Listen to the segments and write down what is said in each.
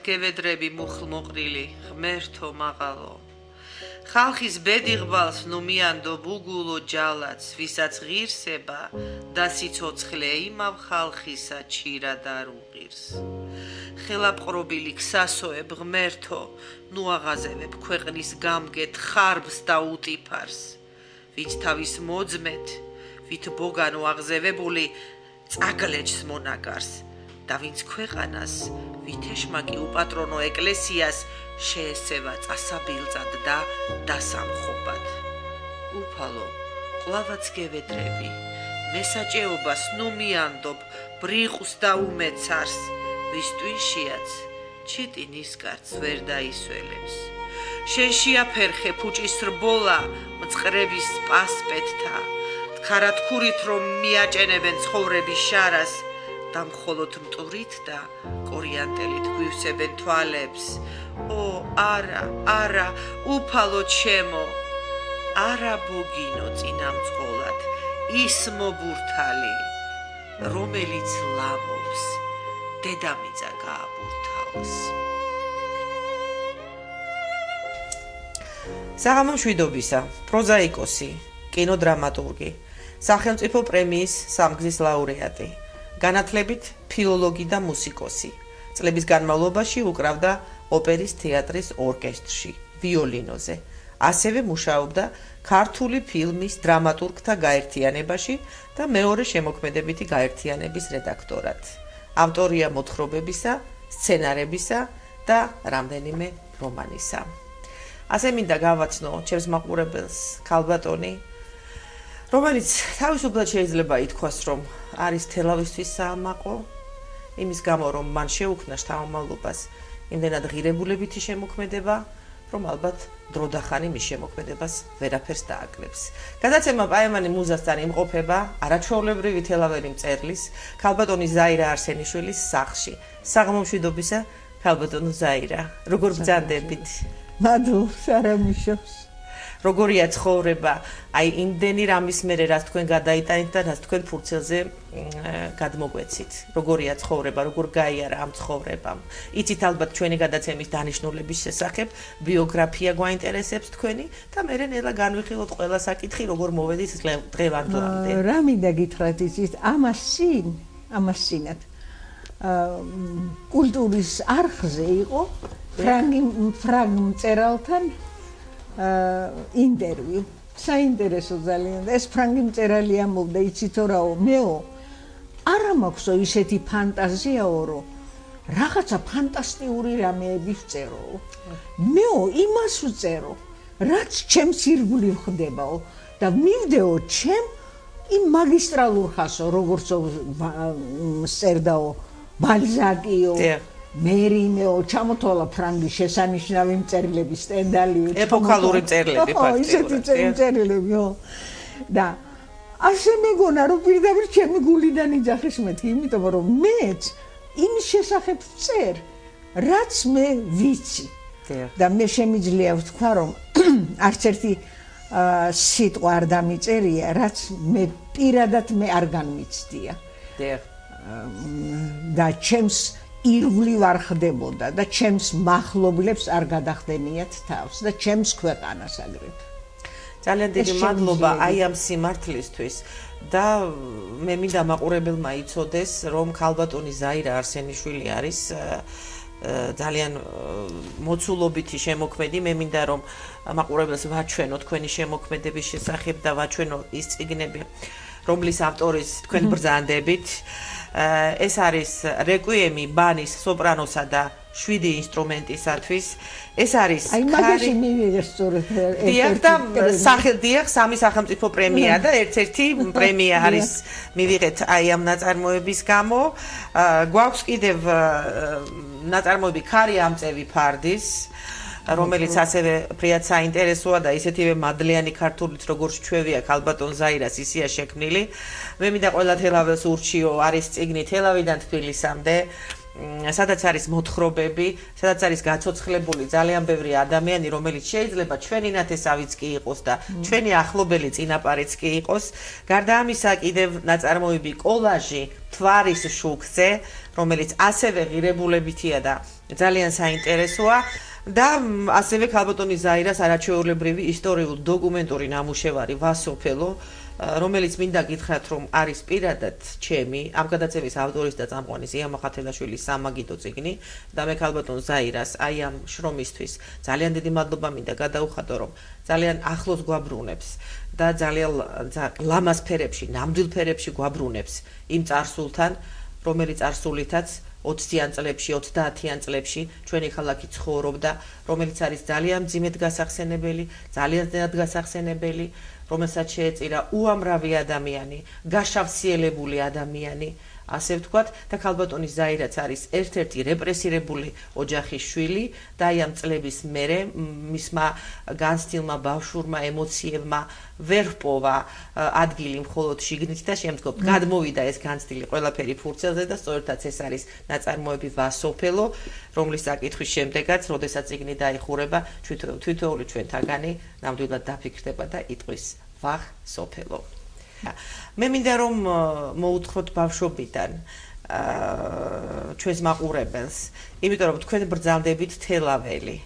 გევედრები მუხლმოყრილი, ღმერთო მაღალო. ხალხის ბედიღბალს ნუმიანდო ბუგულო ჯალაც, ვისაც ღირსება და სიცოცხლე იმავ ხალხისა ჩირად არ უღირს. ხელაპყრობილი ქსასოებ ღმერთო, ნუ აღაზევებ ქვეყნის გამგეთ ხარბს და უტიფარს. ვით თავის მოძმეთ, ვით ბოგანო აღზევებული წაგლეჯს მონაგარს. და ვინც ქვეყანას, ვითეშმაკი უპატრონო ეკლესიას შეესება წასაბილწად და დასამხობად. უფალო, ყლავაც გევედრები, მესაჭეობას ნუ მიანდობ, ბრიყს და უმეცარს, ვის ტვინშიაც ჩიტი ნისკარტს ვერ დაისველებს. შენ შეაფერხე ფუჭის რბოლა მწყრების პასპეთთა, თხარათქურით რომ მიაჭენებენ ცხოვრების შარას, და მხოლოდ მტვრით და კორიანტელით გვივსებენ თვალებს. არა, უფალო ჩემო, არა ბოგინო წინამძღოლად, ის მობურთალი, რომელიც ლამობს, დედამიწა გააბურთალოს. საღამო მშვიდობისა, პროზაიკოსი, კინოდრამატურგი, სახელმწიფო პრემიის სამგზის ლაურეატი. განათლებით ფილოლოგი და მუსიკოსი. წლების განმავლობაში უკრავდა ოპერის თეატრის ორკესტრში, ვიოლინოზე. ასევე მუშაობდა ქართული ფილმის დრამატურგთა გაერთიანებაში და მეორე შემოქმედებითი გაერთიანების რედაქტორად. ავტორია მოთხრობებისა, სცენარებისა და რამდენიმე რომანისა. ასე მინდა გავაცნო ჩემს მაყურებელს ქალბატონი, რომელიც თავისუფლად შეიძლება ითქვას, რომ არის თელავისთვის საამაყო, იმის გამო, რომ მან შეუქმნა შთამომავლობას იმდენად ღირებულებითი შემოქმედება, რომ ალბათ დროდახანი მის შემოქმედებას ვერაფერს დააკლებს. გადაცემა პაემანი მუზასთან იმყოფება არაჩვეულებრივი თელავერი მწერლის, ქალბატონი ზაირა არსენიშვილის სახლში. საღამო მშვიდობისა, ქალბატონო ზაირა, როგორ ბრძანდებით? მადლობს, არამიშობს. როგორია ცხოვრება, აი იმდენი რამის მერე რაც თქვენ გადაიტანით და რაც თქვენ ფურცელზე გადმოგვეცით. როგორია ცხოვრება, როგორ გაიარა ამ ცხოვრებამ. იცით ალბათ ჩვენი გადაცემის დანიშნულების შესახებ, ბიოგრაფია გვაინტერესებს თქვენი და მე ნელა განვიხილოთ ყველა საკითხი, როგორ მოვედით დღევანდლამდე. რა მინდა გითხრათ იცით, ამასინად კულტურის არხზე იყო ფრანგ მწერალთან ინტერვიუ. საინტერესო ძალიან. ეს ფრანგი მწერალი ამბობდა, იცით რაო, მეო არა მაქვსო ისეთი ფანტაზიაო, რომ რაღაცა ფანტასტიკური რამეები ვწერო. მეო იმას ვწერო, რაც ჩემს ირგვლივ ხდებაო და მივდეო ჩემ იმ მაგისტრალურ ხასო, როგორც წერდაო ბალზაკიო. მერინეო ჩამოთვალა ფრანგი შესანიშნავი მწერლების სტენდალიო ეპოქალური მწერლები ფაქტიურად. ისეთი მწერლებიო. და ასე მეგონა რომ პირდაპირ ჩემი გულიდან იძახის მეთქი, იმიტომ რომ მეც იმის შესახებ ვწერ, რაც მე ვიცი. და მე შემიძლია ვთქვა, რომ არც ერთი სიტყვა არ დამიწერია, რაც მე პირადად არ განვიცდია. და ჩემს ირგვლივ არ ხდებოდა და ჩემს მახლობლებს არ გადახდენიათ თავს და ჩემს ქვეყანას აგრეთვე. ძალიან დიდი მადლობა აი ამ სიმართლისთვის და მე მინდა მაყურებელმა იცოდეს, რომ ქალბატონი ზაირა არსენიშვილი არის ძალიან მოცულობითი შემოქმედი. მე მინდა რომ მაყურებელს ვაჩვენო თქვენი შემოქმედების შესახებ და ვაჩვენო ის წიგნები, რომლის ავტორის თქვენ ბრძანდებით. ეს არის რეკვიემი ბანის, სოპრანოსა და 7 ინსტრუმენტისათვის. ეს არის აი მაგაში მივიღე სწორედ დიახ, სამი სახელმწიფო პრემია და ერთ-ერთი პრემია არის მივიღეთ აი ამ ნაწარმოების გამო. გვაქვს კიდევ ნაწარმოები ქარი ამწევი ფარდის, რომელიც ასევე ფრიად საინტერესოა და ისეთივე მადლიანი ქართულით, როგორც ჩვევია ქალბატონ ზაირას ისია შექმნილი. მე მინდა ყველა თელაველს ურჩიო, არის წიგნი თელავიდან თბილისამდე. სადაც არის მოთხრობები, სადაც არის გაცოცხლებული ძალიან ბევრი ადამიანი, რომელიც შეიძლება ჩვენი ნათესავიც კი იყოს და ჩვენი ახლობელი წინაპარიც კი იყოს. გარდა ამისა, კიდევ ნაწარმოები კოლაჟი თვარის შუქზე, რომელიც ასევე ღირებულებითია და ძალიან საინტერესოა. და ასევე ქალბატონი ზაირას არაჩვეულებრივი ისტორიულ დოკუმენტური ნამუშევარი ვასოფელო, რომელიც მინდა გითხრათ, რომ არის პირადად ჩემი, ამ გადაცემის ავტორის და წამყვანის ია მოხათელაშვილის სამაგიდო წიგნი და მე ქალბატონ ზაირას აი ამ შრომისთვის ძალიან დიდი მადლობა მინდა გადაუხადო, რომ ძალიან ახლოს გვაბრუნებს და ძალიან ლამაზ ფერებში, ნამდვილ ფერებში გვაბრუნებს იმ წარსულთან, რომელიც წარსულითაც 20-იან წლებში, 30-იან წლებში ჩვენი ქალაქი ცხოვრობდა, რომელიც არის ძალიან მძიმედ გასახსენებელი, ძალიან ძნელად გასახსენებელი, რომელსაც შეეწირა უამრავი ადამიანი, გაშავსიელებული ადამიანი, ასე ვთქვათ, და ქალბატონი ზაირაც არის ერთ-ერთი რეპრესირებული ოჯახის შვილი და აი ამ წლების მერე მისმა განცდილმა ბავშვურმა ემოციებმა ვერ ჰპოვა ადგილი მხოლოდ შიგნით და შემდგომ გადმოვიდა ეს განცდილი ყველაფერი ფურცელზე და სწორედაც ეს არის ნაწარმოები ვასოფელო, რომლის საკითხვის შემდეგაც, როდესაც წიგნი დაიხურება, თითოეული ჩვენთაგანი ნამდვილად დაფიქრდება და იტყვის ვახ სოფელო. მე მინდა რომ მოუთხროთ ბავშვობიდან ჩვენს მაყურებელს, იმიტომ რომ თქვენ ბრძანდებით თელაველი.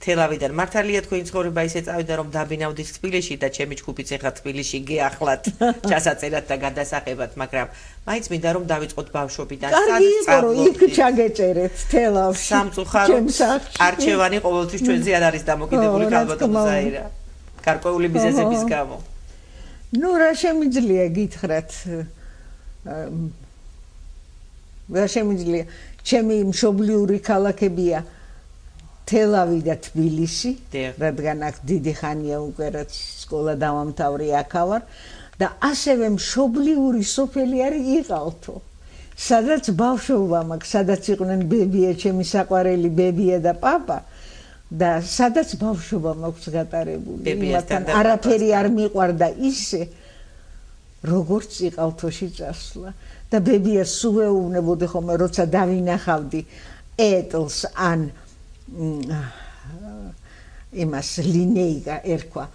თელავიდან მართალია თქვენი ცხოვრება ისე წავიდა რომ დაბინავდით თბილისში და ჩემი ჯგუფიც ეხლა თბილისში გეახლათ ჩასაწერად და გადასახებად, მაგრამ მაინც მინდა რომ დავიწყოთ ბავშვობიდან. კარგი იყო რომ იქ ჩაგეწერეთ თელავში. სამწუხაროდ არჩევანი ყოველთვის ჩვენზე არ არის დამოკიდებული ქალბატონ ზაირა. გარკვეული მიზეზების გამო. ნუ რა შემიძლია გითხრათ? რა შემიძლია? ჩემი მშობლიური ქალაქებია თელავი და თბილისი, რადგან აქ დიდი ხანია უკვე რაც სკოლა დავამთავრე აქ ვარ და ასევე მშობლიური სოფელი არის იყალთო. სადაც ბავშვობა მაქვს, სადაც იყვნენ ბებია, ჩემი საყვარელი ბებია და პაპა. და სადაც ბავშვობა მაქვს გატარებული, იმათთან არაფერი არ მიყვარდა ისე, როგორც იყალთოში წასვლა. და ბებიას სულ ვეუბნებოდი ხოლმე, როცა დავინახავდი ეტლს ან იმას ლინეიკა ერქვა,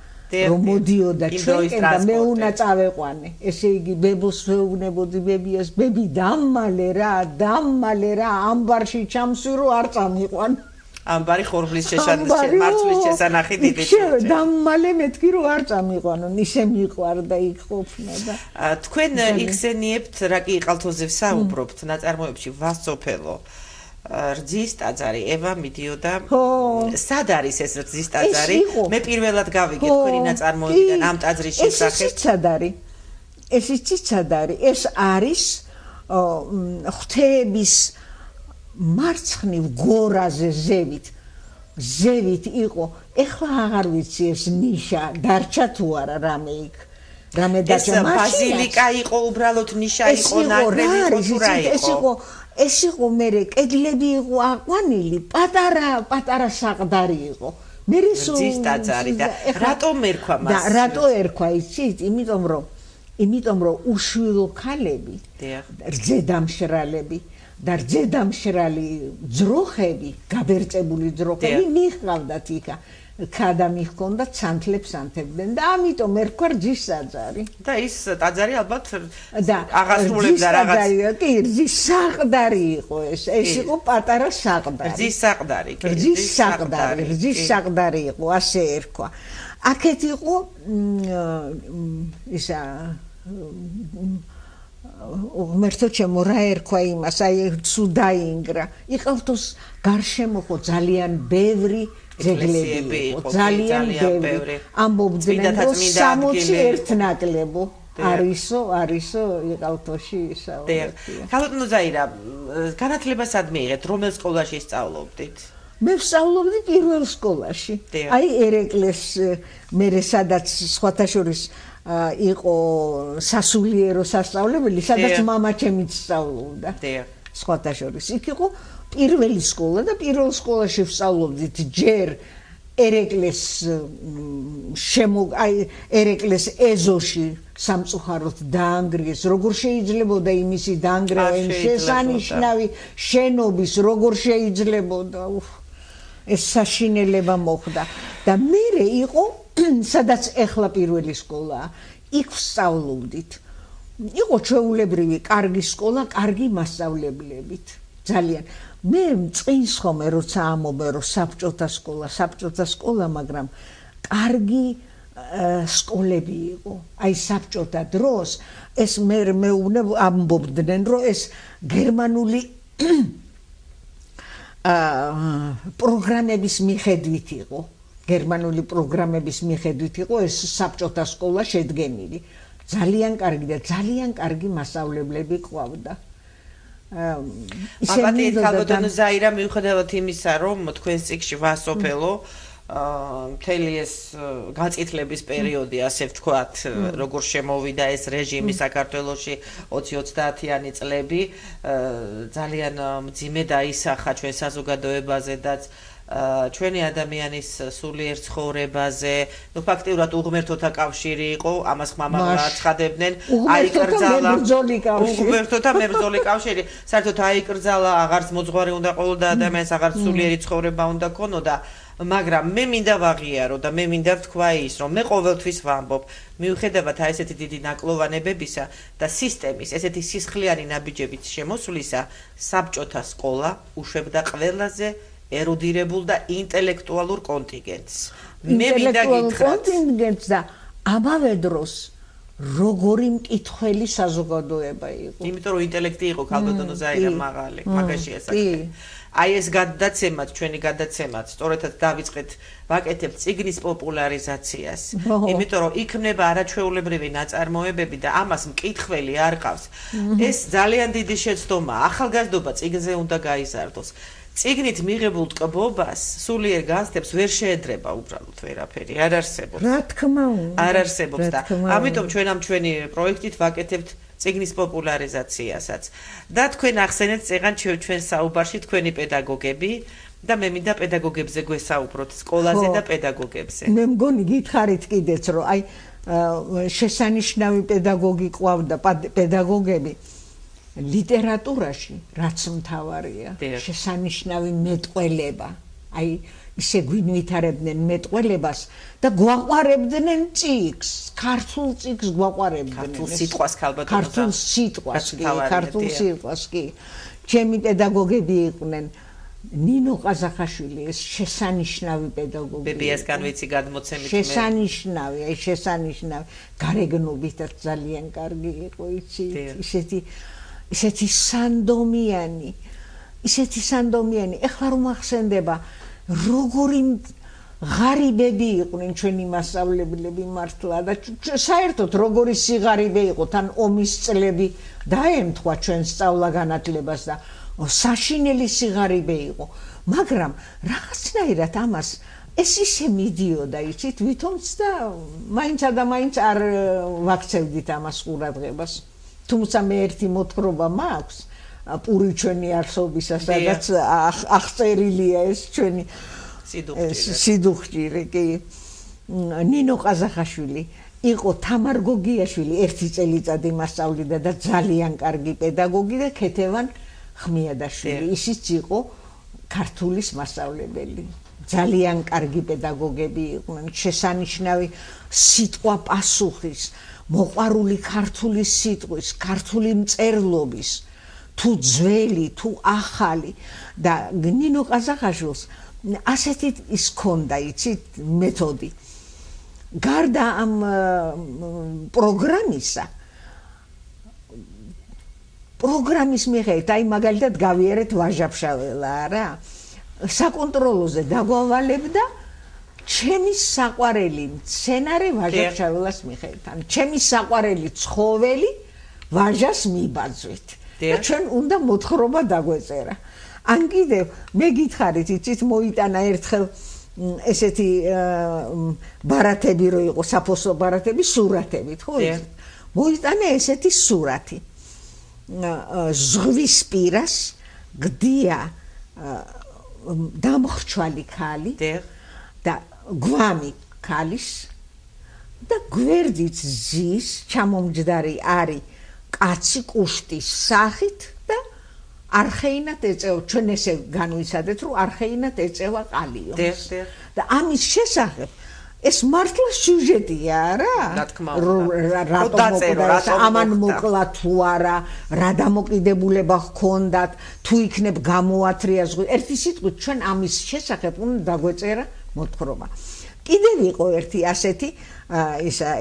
რომ მოდიოდა ჩვენკენ და მე უნდა წავეყვანე. ესე იგი, ბებოს ვეუბნებოდი ბებიას, ბები დამმალე რა, ამბარში ჩამსვირო არ წამიყვან. ამბარი ხორბლის მარცვლის შესანახი დიდი ჩერტი. დამმალე მეთქი რომ არ წამიყვანონ, ისე მიყვარდა იქ ყოფნა და. თქვენ იხსენიებთ რა კი იყალთოზე ვსაუბრობთ ნაწარმოებში ვასოფელო. რძის ტაძარი, ევა მიდიოდა. სად არის ეს რძის ტაძარი? მე პირველად გავიგე თქვენი ნაწარმოებიდან ამ ტაძრის შესახებ. ეს იცით სად არის? ეს არის ღვთაების მარცხნივ გორაზე ზევით იყო. ეხლა აღარ ვიცი ეს ნიშა დარჩა თუ არა რამე იქ. რამე დარჩა მაშინ. ეს ბაზილიკა იყო უბრალოდ ნიშა იყო, ნანგრევი იყო თუ რა იყო? ეს იყო მერე კედლები იყო აყვანილი, პატარა საყდარი იყო. მერე რძის ტაძარი და რატომ ერქვა მას? და რატო ერქვა იცით? იმიტომ რომ უშვილო ქალები, რძედამშრალები და რძედამშრალი ძროხები, გაბერწებული ძროხები მიჰყავდათ იქა. ქადა მიჰქონდათ სანთლებს ანთებდნენ და ამიტომ ერქვა რძის ტაძარი. და ის ტაძარი ალბათ აღასრულებდა რაღაც. კი, რძის საყდარი იყო ეს. ეს იყო პატარა საყდარი. რძის საყდარი, კი. რძის საყდარი იყო, ასე ერქვა. აქეთ იყო ისა ღმერთო ჩემო რა ერქვა იმას, აი სულ დაინგრა. იყავთოს გარშემო ხო ძალიან ბევრი ძეგლები იყო, ძალიან ბევრი. ამბობდნენ რომ 61 ნაკლებო არისო იყავთოში ისაუბრებია. ქალბატონო ზაირა, განათლება სად მიიღეთ? რომელ სკოლაში სწავლობდით? მე ვსწავლობდი პირველ სკოლაში. აი ერეკლეს მერე სადაც სხვათა შორის იყო სასულიერო სასწავლებელი, სადაც მამა ჩემიც სწავლობდა. სხვათა შორის იქ იყო პირველი სკოლა და პირველ სკოლაში ვსწავლობდით ჯერ ერეკლეს ერეკლეს ეზოში სამწუხაროდ დაანგრიეს. როგორ შეიძლებოდა იმისი დაანგრევა იმ შესანიშნავი შენობის, როგორ შეიძლებოდა? ეს საშინელება მოხდა და მერე იყო სადაც ეხლა პირველი სკოლაა, იქ ვსწავლობდით. იყო ჩვეულებრივი კარგი სკოლა, კარგი მასწავლებლებით. ძალიან. მე წინს ხომ როცა ამობე რომ საბჭოთა სკოლა, მაგრამ კარგი სკოლები იყო. აი საბჭოთა დროს ეს მე ამბობდნენ რომ ეს გერმანული პროგრამების მიხედვით იყო. გერმანული პროგრამების მიხედვით იყო ეს საბჭოთა სკოლა შედგენილი. ძალიან კარგი და ძალიან კარგი მასწავლებლები ყავდა. მაგათი ქალბატონო ზაირა მიუხედავად იმისა, რომ თქვენს წიგნში ვასოფელო მთელი ეს გაწითლების პერიოდი, ასე ვთქვათ, როგორ შემოვიდა ეს რეჟიმი საქართველოში 20-30-იანი წლები, ძალიან მძიმე დაისახა ჩვენ საზოგადოებაზე და ჩვენი ადამიანის სულიერ ცხოვრებაზე, ნუ ფაქტიურად უღმერთოთა კავშირი იყო, ამას ხმამაღლა აცხადებდნენ, აიკრძალა უღმერთოთა მებრძოლი კავშირი, საერთოდ აიკრძალა, აღარც მოძღვარი უნდა ყოველდა ადამიანს, აღარც სულიერი ცხოვრება უნდა ქონოდა, მაგრამ მე მინდა ვაღიარო და მე მინდა ვთქვა ის, რომ მე ყოველთვის ვამბობ, მიუხედავად აი ესეთი დიდი ნაკლოვანებებისა და სისტემის, ესეთი სისხლიანი ნაბიჯებით შემოსვლისა, საბჭოთა სკოლა უშვებდა ყველაზე ერუდირებულ და ინტელექტუალურ კონტინგენტს. მე მინდა გითხრათ კონტინგენტს და ამავე დროს როგორი მკითხველი საზოგადოება იყო. იმიტომ რომ ინტელექტი იყო ქალბატონო ზაირა მაღალი, მაგაშია საქმე. აი ეს გადაცემაც, ჩვენი გადაცემაც, სწორედაც დავიწყეთ, ვაკეთებთ წიგნის პოპულარიზაციას. იმიტომ რომ იქმნება არაჩვეულებრივი ნაწარმოებები და ამას მკითხველი არ ყავს. ეს ძალიან დიდი შეცდომაა. ახალგაზრდობა წიგნზე უნდა გაიზარდოს. წიგნით მიღებულ ტკბობას, სულიერ განცდებს ვერ შეედრება უბრალოდ ვერაფერი, არ არსებობს. რა თქმა უნდა. არ არსებობს და ამიტომ ჩვენ ამ ჩვენი პროექტით ვაკეთებთ წიგნის პოპულარიზაციასაც. და თქვენ ახსენეთ წეგან ჩვენ საუბარში თქვენი პედაგოგები და მე მინდა პედაგოგებზე გვესაუბროთ, სკოლაზე და პედაგოგებზე. მე მგონი გითხარით კიდეც რომ აი შესანიშნავი პედაგოგი ყავდა, პედაგოგები ლიტერატურაში რაც მთავარია, შესანიშნავი მეტყველება. აი ისე გვინვითარებდნენ მეტყველებას და გვაყვარებდნენ წიგნს, ქართულ წიგნს გვაყვარებდნენ. ქართულ სიტყვას ქალბატონო. ქართულ სიტყვას კი. ჩემი პედაგოგები იყვნენ ნინო ყაზახაშვილი, ეს შესანიშნავი პედაგოგი. ბებიასგან ვიცი გადმოცემით მე. შესანიშნავი. გარეგნობითაც ძალიან კარგი იყო, იცით? ისეთი სანდომიანი. ეხლა რომ ახსენდება, როგორი ღარიბები იყვნენ ჩვენი მასწავლებლები მართლა და საერთოდ როგორი სიღარიბე იყო, თან ომის წლები დაემთხვა ჩვენ სწავლა-განათლებას და საშინელი სიღარიბე იყო, მაგრამ რაღაცნაირად ამას ეს ისე მიდიოდა, იცით, ვითომც და მაინც არ ვაქცევდით ამას ყურადღებას. თუმცა მე ერთი მოთხრობა მაქვს პური ჩვენი არსობისა, სადაც აღწერილია ეს ჩვენი სიდუხჭირი კი. ნინო ყაზახაშვილი იყო თამარ გოგიაშვილი, ერთი წელიწადი მასწავლიდა და ძალიან კარგი პედაგოგი და ქეთევან ხმიადაშვილი, ისიც იყო ქართულის მასწავლებელი. ძალიან კარგი პედაგოგები იყვნენ, შესანიშნავი სიტყვა პასუხის, მოყვარული ქართული სიტყვის, ქართული მწერლობის, თუ ძველი, თუ ახალი და ნინო ყაზახაშვილს ასეთი ის ჰქონდა, იცით, მეთოდი. გარდა ამ პროგრამისა, პროგრამის მიხედვით, აი მაგალითად გავიარეთ ვაჟა-ფშაველა რა, საკონტროლოზე დაგვავალებდა ჩემი საყვარელი მცენარე ვაჟა-ფშაველას მიხედვით, ან ჩემი საყვარელი ცხოველი ვაჟას მიბაძვით. და ჩვენ უნდა მოთხრობა დაგვეწერა. ან კიდევ მე გითხარით, იცით, მოიტანა ერთხელ ესეთი ბარათები რო იყო, საფოსო ბარათები სურათებით, ხო? მოიტანა ესეთი სურათი. ზღვის პირას გდია დამხრჩვალი ქალი და გვამი ქალის და გვერდით ზის ჩამომჯდარი არის კაცი კუშტის სახით და არხეინად ეწევა ჩვენ ესე განვიცადეთ რომ არხეინად ეწევა ყალიონს და ამის შესახებ ეს მართლა სიუჟეტია რა რა თქმა უნდა რატომ ამან მოკლა თუ არა რა დამოკიდებულება ჰქონდათ თუ იქნებ გამოათრია ერთი სიტყვით ჩვენ ამის შესახებ უნდა დაგვეწერა მოთხრობა კიდევ იყო ერთი ასეთი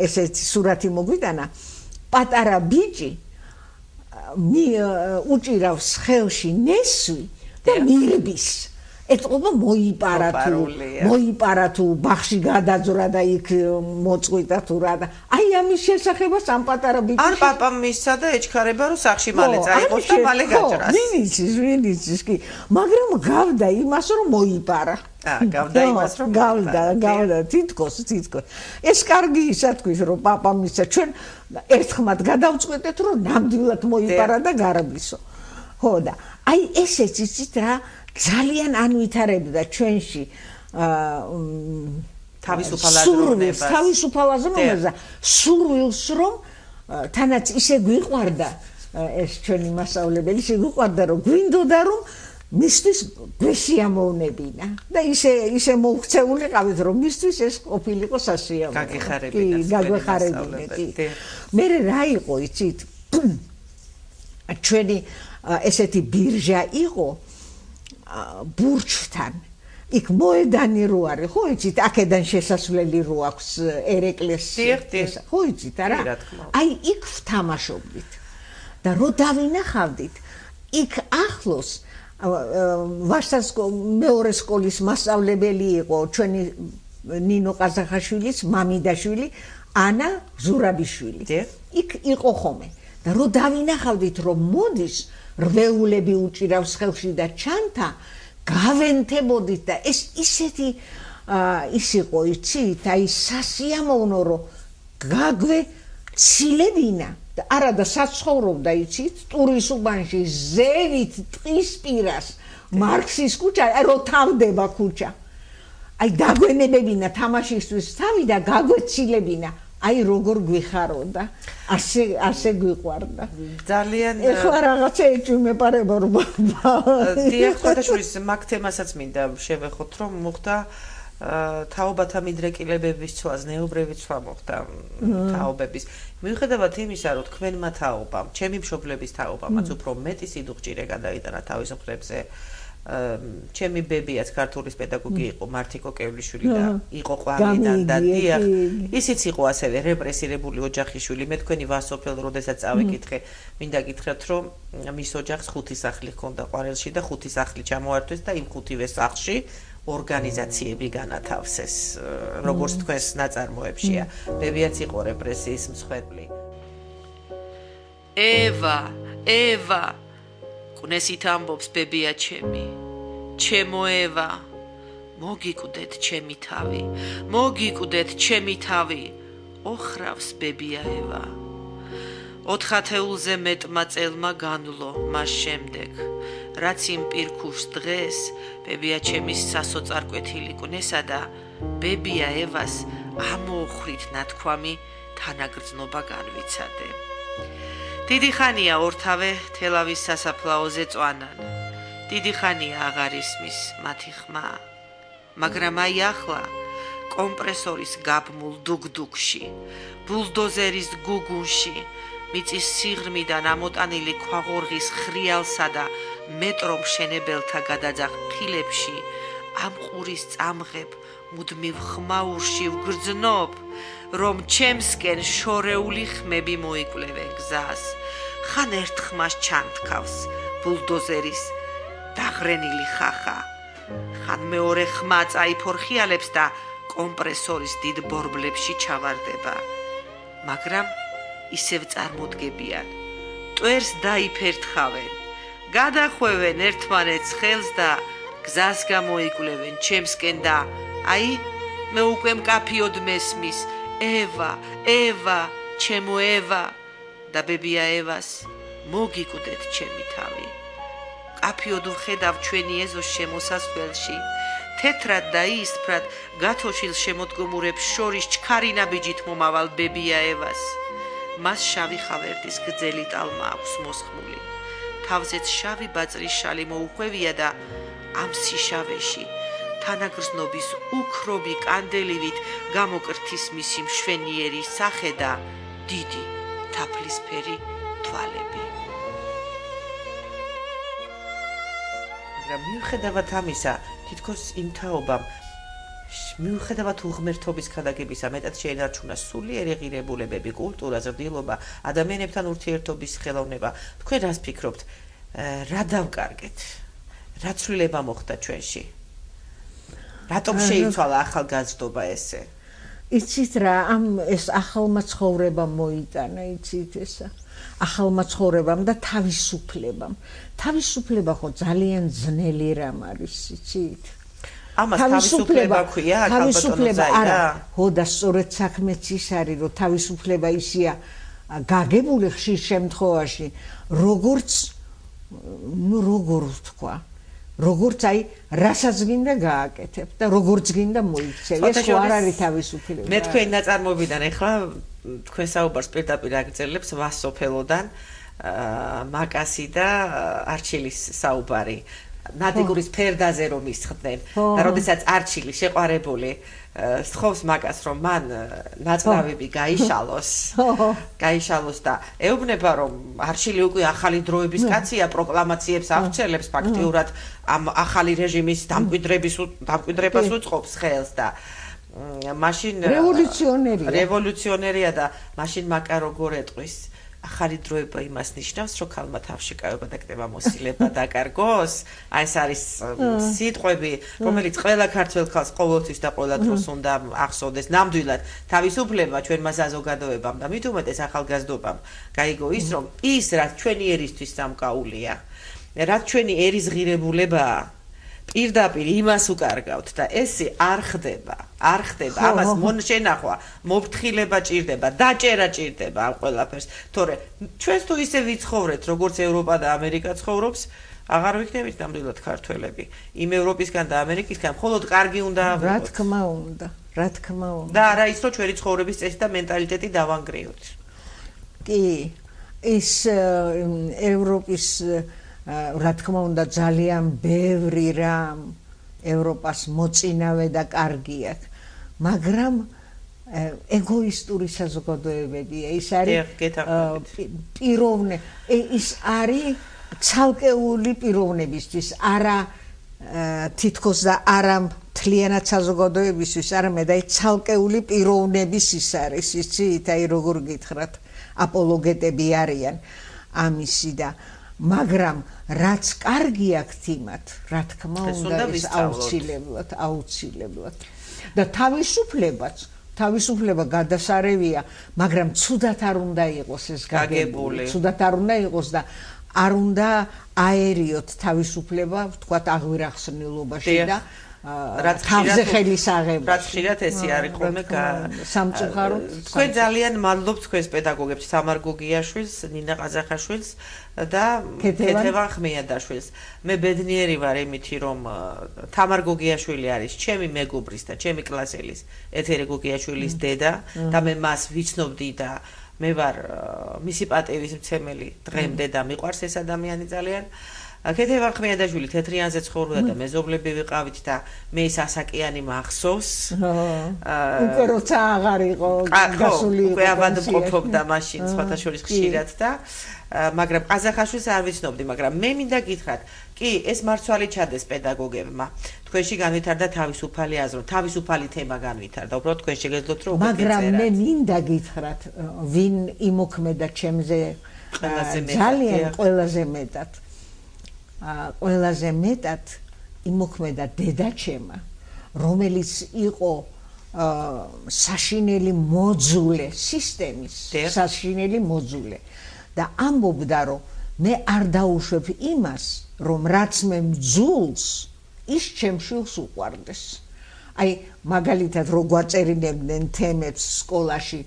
ესეთი სურათი მოგვიტანა პატარა ბიჭი უჭირავს ხელში ნესვი და მირბის ეტყობა მოიპარა თუ ბაღში გადაძრა და იქ მოწყვიტა თუ რა და აი ამის შესახებას ამ პატარა ბიჭი არ პაპამ მისცა და ეჩქარება რომ სახში მალე წაიყოს და მალე გაჭრას ვინ იცის კი მაგრამ გავდა იმას რომ მოიპარა გავდა იმას რომ გავდა თითქოს ეს კარგი ისათქვის რომ პაპამ მისცა ჩვენ ერთხმად გადავწყვეტეთ რომ ნამდვილად მოიპარა და გარბისო ხო და აი ესეც იცით რა ძალიან ანვითარებდა ჩვენში თავისუფალ აზროვნებას და სურვილს რომ თანაც ისე გვიყვარდა ეს ჩვენი მასწავლებელი ისე გვიყვარდა რომ გვინდოდა რომ მისთვის გვესიამოვნებინა და ისე მოუქცეულიყავით რომ მისთვის ეს ყოფილიყო სასიამოვნო გაგეხარებინა მე რა იყო იცით ჩვენი ესეთი ბირჟა იყო ბურჩთან იქ მოედანი რო არის ხო იცით აქედან შესასვლელი რო აქვს ერეკლეს ხო იცით არა აი იქ ვთამაშობდით და რო დავინახავდით იქ ახლოს ვაშტას მეორე სკოლის მასწავლებელი იყო ჩვენი ნინო ყაზახაშვილის მამიდაშვილი ანა ზურაბიშვილი იქ იყო ხომე და რო დავინახავდით რომ მოდის რვეულები უჭირავს ხელში და ჩანთა გავენთებოდით და ეს ისეთი ის იყო იცით აი სასიამოვნო რომ გაგვეცილებინა და არა და საცხოვრობდა იცით ტურის უბანში ზევით ტყის პირას მარქსის ქუჩა რო თავდება ქუჩა აი დაგვენებებინა თამაშისთვის თავი და გაგვეცილებინა აი როგორ გვიხაროდა ასე გვიყვარდა ძალიან ეხლა რაღაცა ეჭვმეპარება რომ დიახ ხოთაშვილის მაგ თემასაც მინდა შევეხოთ რომ მოხდა თაობათა მიდრეკილებების ცვლა ზნეობრივი ცვლა მოხდა თაობების მიუხედავად იმისა რომ თქვენმა თაობამ ჩემი მშობლების თაობამაც უფრო მეტი სიდუხჭირე გადაიტანა თავის მხრებზე ჩემი ბებიაც ქართულის პედაგოგი იყო მართი კოკევლიშვილი და იყო ყვავილიდან და დიახ ისიც იყო ასევე რეპრესირებული ოჯახიშვილი მე თქვენი ვასოფელ როდესაც წავიკითხე მინდა გითხრათ რომ მის ოჯახს 5 სახლი ჰქონდა ყვარელში და 5 სახლი ჩამოართვეს და იმ 5-ვე სახლში ორგანიზაციები განათავსეს როგორც თქვენს ნაწარმოებშია ბებიაც იყო რეპრესიის მსხვერპლი ევა კუნესით ამბობს ბებია ჩემო ევა მოგიკვდეთ ჩემი თავი ოხრავს ბებია ევა 4 ათეულზე მეტმა წელმა განვლო მას შემდეგ რაც იმ პირქუშს დღეს ბებია ჩემის სასოწარკვეთილი კუნესა და ბებია ევას ამოუხრით ნათქვამი თანაგრძნობა განვიცადე დიდი ხანია ორთავე თელავის სასაფლაოზე წვანან. დიდი ხანია აღარ ისმის მათი ხმა. მაგრამ აი ახლა კომპრესორის გაბმულ დუგდუგში, ბულდოზერის გუგუნში, მიწის სიღრმიდან ამოტანილი ქვაღორღის ხრიალსა და მეტრო მშენებელთა გადაძახ ფილებში ამ ყურის წამღებ მუდმივ ხმაურში ვგრძნობ, რომ ჩემსკენ შორეული ხმები მოიკვლევენ გზას. ხან ერთ ხმას ჩანთქავს ბულდოზერის დაღრენილი ხახა. ხან მეორე ხმა წაიფორხიალებს და კომპრესორის დიდ ბორბლებში ჩავარდება. მაგრამ ისევ წარმოდგებიან. ტვერს დაიფერთხავენ. გადახვევენ ერთმანეთს ხელს და გზას გამოიკვლევენ ჩემსკენ და აი მე უკვე მკაფიოდ მესმის ევა, ჩემო ევა და ბებია ევას მოგიკვდეთ ჩემი თავი. მკაფიოდ ვხედავ ჩვენი ეზოს შემოსასვლელში თეთრად და ისფრად გათოშილ შემოდგომურებს შორის ჩქარი ნაბიჯით მომავალ ბებიაევას. მას შავი ხავერდის გრძელი ტალმა აქვს მოსხმული. თავზეც შავი ბაწრის შალი მოუხვევია და ამ სიშავეში თანაგრძნობის უქრობი კანდელივით გამოკრთის მისი მშვენიერი სახე და დიდი თაფლისფერი თვალები. მაგრამ მიუხედავად ამისა, თითქოს იმ თაობამ მიუხედავად უღმერთობის ქადაგებისა მეტად შეენარჩუნა სულიერი ღირებულებები, კულტურა, ზრდილობა, ადამიანებთან ურთიერთობის ხელოვნება. თქვენ რას ფიქრობთ? რა დავკარგეთ? რა ცვლილება მოხდა ჩვენში? რატომ შეიცვალა ახალგაზრდობა ესე? იცით რა, ეს ახალმა ცხოვრებამ მოიტანა, იცით ესა. ახალმა ცხოვრებამ და თავისუფლებამ. თავისუფლება ხო ძალიან ძნელი რამ არის, იცით? ამას თავისუფლება ქვია, თავისუფლება არა, ხო და სწორედ საქმეც ის არის, რომ თავისუფლება ისია გაგებული ხშირ შემთხვევაში, როგორც როგორ ვთქვა, როგორც აი რასაც გინდა გააკეთებ და როგორც გინდა მოიქცევ. ეს ხო არ არის თავისუფლება. მე თქვენი ნაწარმოებიდან ახლა თქვენ საუბარს პირდაპირ აგრძელებს ვასოფელოდან მაკასი და არჩილის საუბარი. ნადიგურის ფერდაზე რომ ისხდნენ და როდესაც არჩილი შეყვარებული სთხოვს მაკას რომ მან ნაწლავები გაიშალოს და ეუბნება რომ არჩილი უკვე ახალი დროების კაცია, პროკლამაციებს აღწელებს ფაქტიურად ამ ახალი რეჟიმის დამკვიდრებას უწყობს ხელს და მაშინ რევოლუციონერია და მაშინ მაკა როგორ ეტყვის ახალი დროება იმას ნიშნავს, რომ ქალმა თავშეკავება და კდება მოსილება დაკარგოს. აი ეს არის სიტყვები, რომელიც ყველა ქართველ ხალხს ყოველთვის და ყველა დროს უნდა ახსოვდეს. ნამდვილად თავისუფლება ჩვენმა საზოგადოებამ და მით უმეტეს ახალგაზრდობამ გაიგო ის, რომ ის რაც ჩვენი ერისთვის სამკაულია, რაც ჩვენი ერის ღირებულებაა, პირდაპირ იმას უკარგავთ და ესე არ ხდება. ამას მონშენახვა, მოფრთხილება ჭირდება, დაჭერა ჭირდება ამ ყველაფერს. თორე ჩვენს თუ ისე ვიცხოვრეთ, როგორც ევროპა და ამერიკა ცხოვრობს, აღარ ვიქნებით ნამდვილად ქართველები. იმ ევროპისგან და ამერიკისგან მხოლოდ კარგი უნდა რა თქმა უნდა. და არა ის, რომ ჩვენი ცხოვრების წესი და მენტალიტეტი დავანგრიოთ. კი, ის ევროპის რა თქმა უნდა ძალიან ბევრი რამ ევროპას მოწინავე და კარგი აქვს, მაგრამ ეგოისტური საზოგადოებებია. ის არის ის არის ცალკეული პიროვნებისთვის, არა თითქოს და არა მთლიანად საზოგადოებისთვის, არამედ აი ცალკეული პიროვნების ის არის, იცით, აი როგორ გითხრათ, აპოლოგეტები არიან ამისი და მაგრამ რაც კარგი აქვს იმათ, რა თქმა უნდა, ეს აუცილებლად. და თავისუფლება გადასარევია, მაგრამ ცუდად არ უნდა იყოს ეს გაგებული. ცუდად არ უნდა იყოს და არ უნდა აერიოთ თავისუფლება, ვთქვათ, აღვირახსნილობაში და თავზე ხელის აღება. რაც ხშირად ესე არის ხოლმე სამწუხაროდ. თქვენ ძალიან მადლობთ თქვენს პედაგოგებს, თამარ გოგიაშვილს, ნინა ყაზახაშვილს და ქეთევან ხმიადაშვილს. მე ბედნიერი ვარ იმითი, რომ თამარ გოგიაშვილი არის ჩემი მეგობრის და ჩემი კლასელის ეთერე გოგიაშვილის დედა და მე მას ვიცნობდი და მე ვარ მისი პატივისმცემელი დღემდე და მიყვარს ეს ადამიანი ძალიან. ქეთევან ხმიადაშვილი თეთრიანზე ცხოვრობდა და მეზობლები ვიყავით და მე ის ასაკიანი მახსოვს. უკვე როცა აღარ იყო გასული უკვე ავადმყოფობდა მაშინ სხვათა შორის ხშირად და მაგრამ ყაზახაშვილს არ ვიცნობდი, მაგრამ მე მინდა გითხრათ, კი, ეს მარცვალი ჩადეს პედაგოგებმა. თქვენში განვითარდა თავისუფალი აზრო, თავისუფალი თემა განვითარდა. უბრალოდ თქვენ შეგეძლოთ რომ მაგრამ მე მინდა გითხრათ, ვინ იმოქმედა ჩემზე ძალიან ყველაზე მეტად იმოქმედა დედაჩემა, რომელიც იყო საშინელი მოძულე სისტემის, საშინელი მოძულე და ამბობდა, რომ მე არ დაუშვებ იმას, რომ რაც მე მძულს, ის ჩემ შვილს უყვარდეს. აი, მაგალითად, რო გვაწერინებდნენ თემებს სკოლაში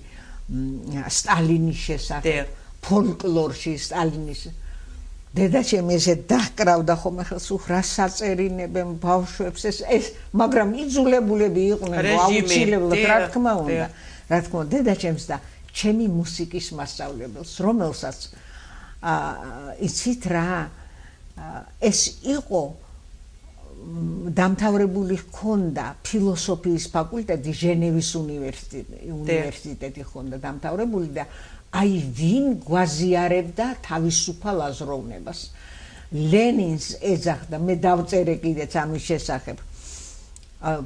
სტალინის შესახებ, ფოლკლორში სტალინის დედაჩემი ესე დაჰკრავდა ხომ ახლა სულ რა საწერინებენ ბავშვებს ეს მაგრამ იძულებულები იყვნენ აუცილებლად რა თქმა უნდა დედაჩემს და ჩემი მუსიკის მასწავლებელს რომელსაც იცით რა ეს იყო დამთავრებული ჰქონდა ფილოსოფიის ფაკულტეტი ჟენევის უნივერსიტეტი ჰქონდა დამთავრებული და აი ვინ გვაზიარებდა თავისუფალ აზროვნებას ლენინს ეძახდა მე დავწერე კიდეც ამის შესახებ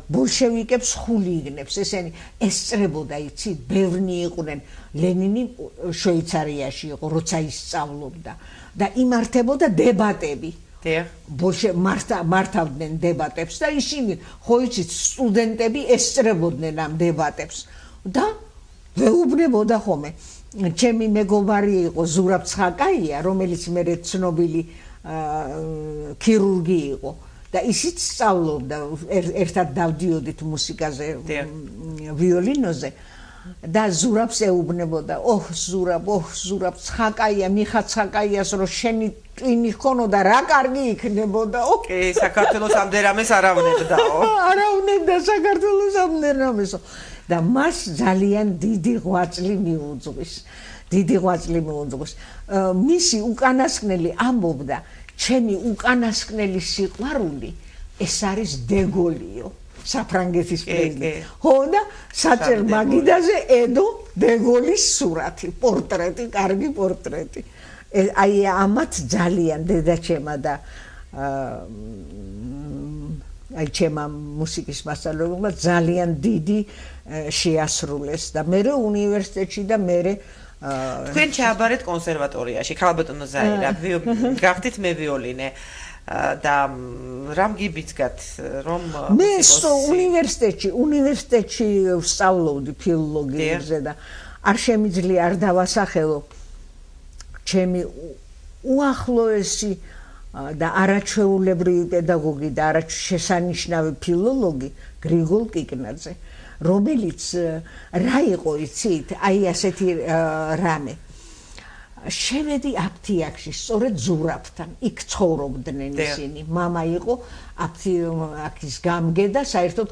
ბოლშევიკებს ხულიგნებს ესენი ესწრებოდა იცით ბევრნი იყვნენ ლენინი შვეიცარიაში იყო როცა ისწავლობდა და იმართებოდა დებატები მართავდნენ დებატებს და ისინი ხო იცით სტუდენტები ესწრებოდნენ ამ დებატებს და ვეუბნებოდა ხოლმე ჩემი მეგობარი იყო ზურაბ ცხაკაია რომელიც მერე ცნობილი ქირურგი იყო და ისიც სწავლობდა ერთად დავდიოდით მუსიკაზე ვიოლინოზე და ზურაბს ეუბნებოდა ზურაბ ცხაკაია მიხა ცხაკაიას რო შენი ტვინი ხონოდა რა კარგი იქნებოდა კი საქართველოს ამდერამეს არავნებდაო არავნებდა საქართველოს ამდერამესო და მას ძალიან დიდი ღვაწლი მიუძღვის მისი უკანასკნელი ამბობდა ჩემი უკანასკნელი სიყვარული ეს არის დეგოლიო საფრანგეთის პრეზიდენტი ხო და საჭერ მაგიდაზე ედო დეგოლის სურათი პორტრეტი კარგი პორტრეტი აი ამათ ძალიან დედაჩემა და აი ჩემა მუსიკის მასწავლებელმა ძალიან დიდი შეასრულეს და მე უნივერსიტეტში და მე თქვენ ჩააბარეთ კონსერვატორიაში ქალბატონო ზაირა გახდით მე ვიოლინე და რამ გიბიძგათ რომ მე უნივერსიტეტში ვსწავლობდი ფილოლოგიაზე და არ შემიძლია არ დავასახელო ჩემი უახლოესი და არაჩვეულებრივი პედაგოგი და არაშესანიშნავი ფილოლოგი გრიგოლ კიკნაძე რომელიც რა იყო იცით აი ასეთი რამე შევედი აფთიაქში სწორედ ზურაბთან იქ ცხოვრობდნენ ისინი მამა იყო აფთიაქის გამგე და საერთოდ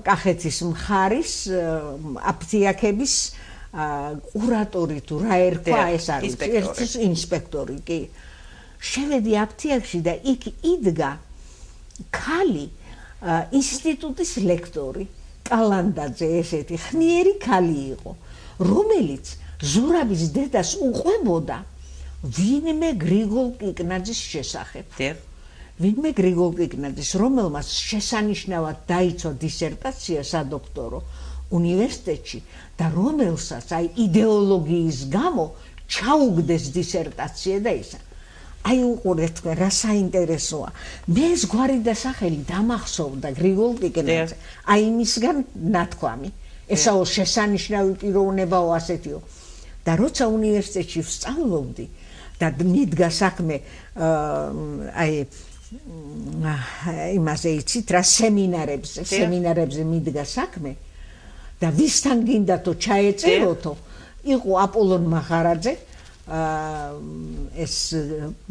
კახეთის მხარის აფთიაქების კურატორი თუ რა ერქვა ეს არის ერთის ინსპექტორი კი შევედი აფთიაქში და იქ იდგა ქალი ინსტიტუტის ლექტორი კალანდაძე ესეთი ხნიერი ქალი იყო რომელიც ზურაბის დედას უყვებოდა ვინმე გრიგოლ კიკნაძის შესახებ ვინმე გრიგოლ კიკნაძის რომელმაც შესანიშნავად დაიცვა დისერტაცია სადოქტორო უნივერსიტეტში და რომელსაც აი იდეოლოგიის გამო ჩაუგდეს დისერტაცია და ისა აი უყურეთ თქვენ რა საინტერესოა მე ეს გვარი და სახელი დამახსოვდა გრიგოლ კიკნაძე აი მისგან ნათქვამი ესაო შესანიშნავი პიროვნებაო ასეთიო და როცა უნივერსიტეტში ვსწავლობდი და მიდგა საქმე აი იმაზე იცით რა სემინარებზე მიდგა საქმე და ვისთან გინდათო ჩაეწეროთო იყო აპოლონ მახარაძე ეს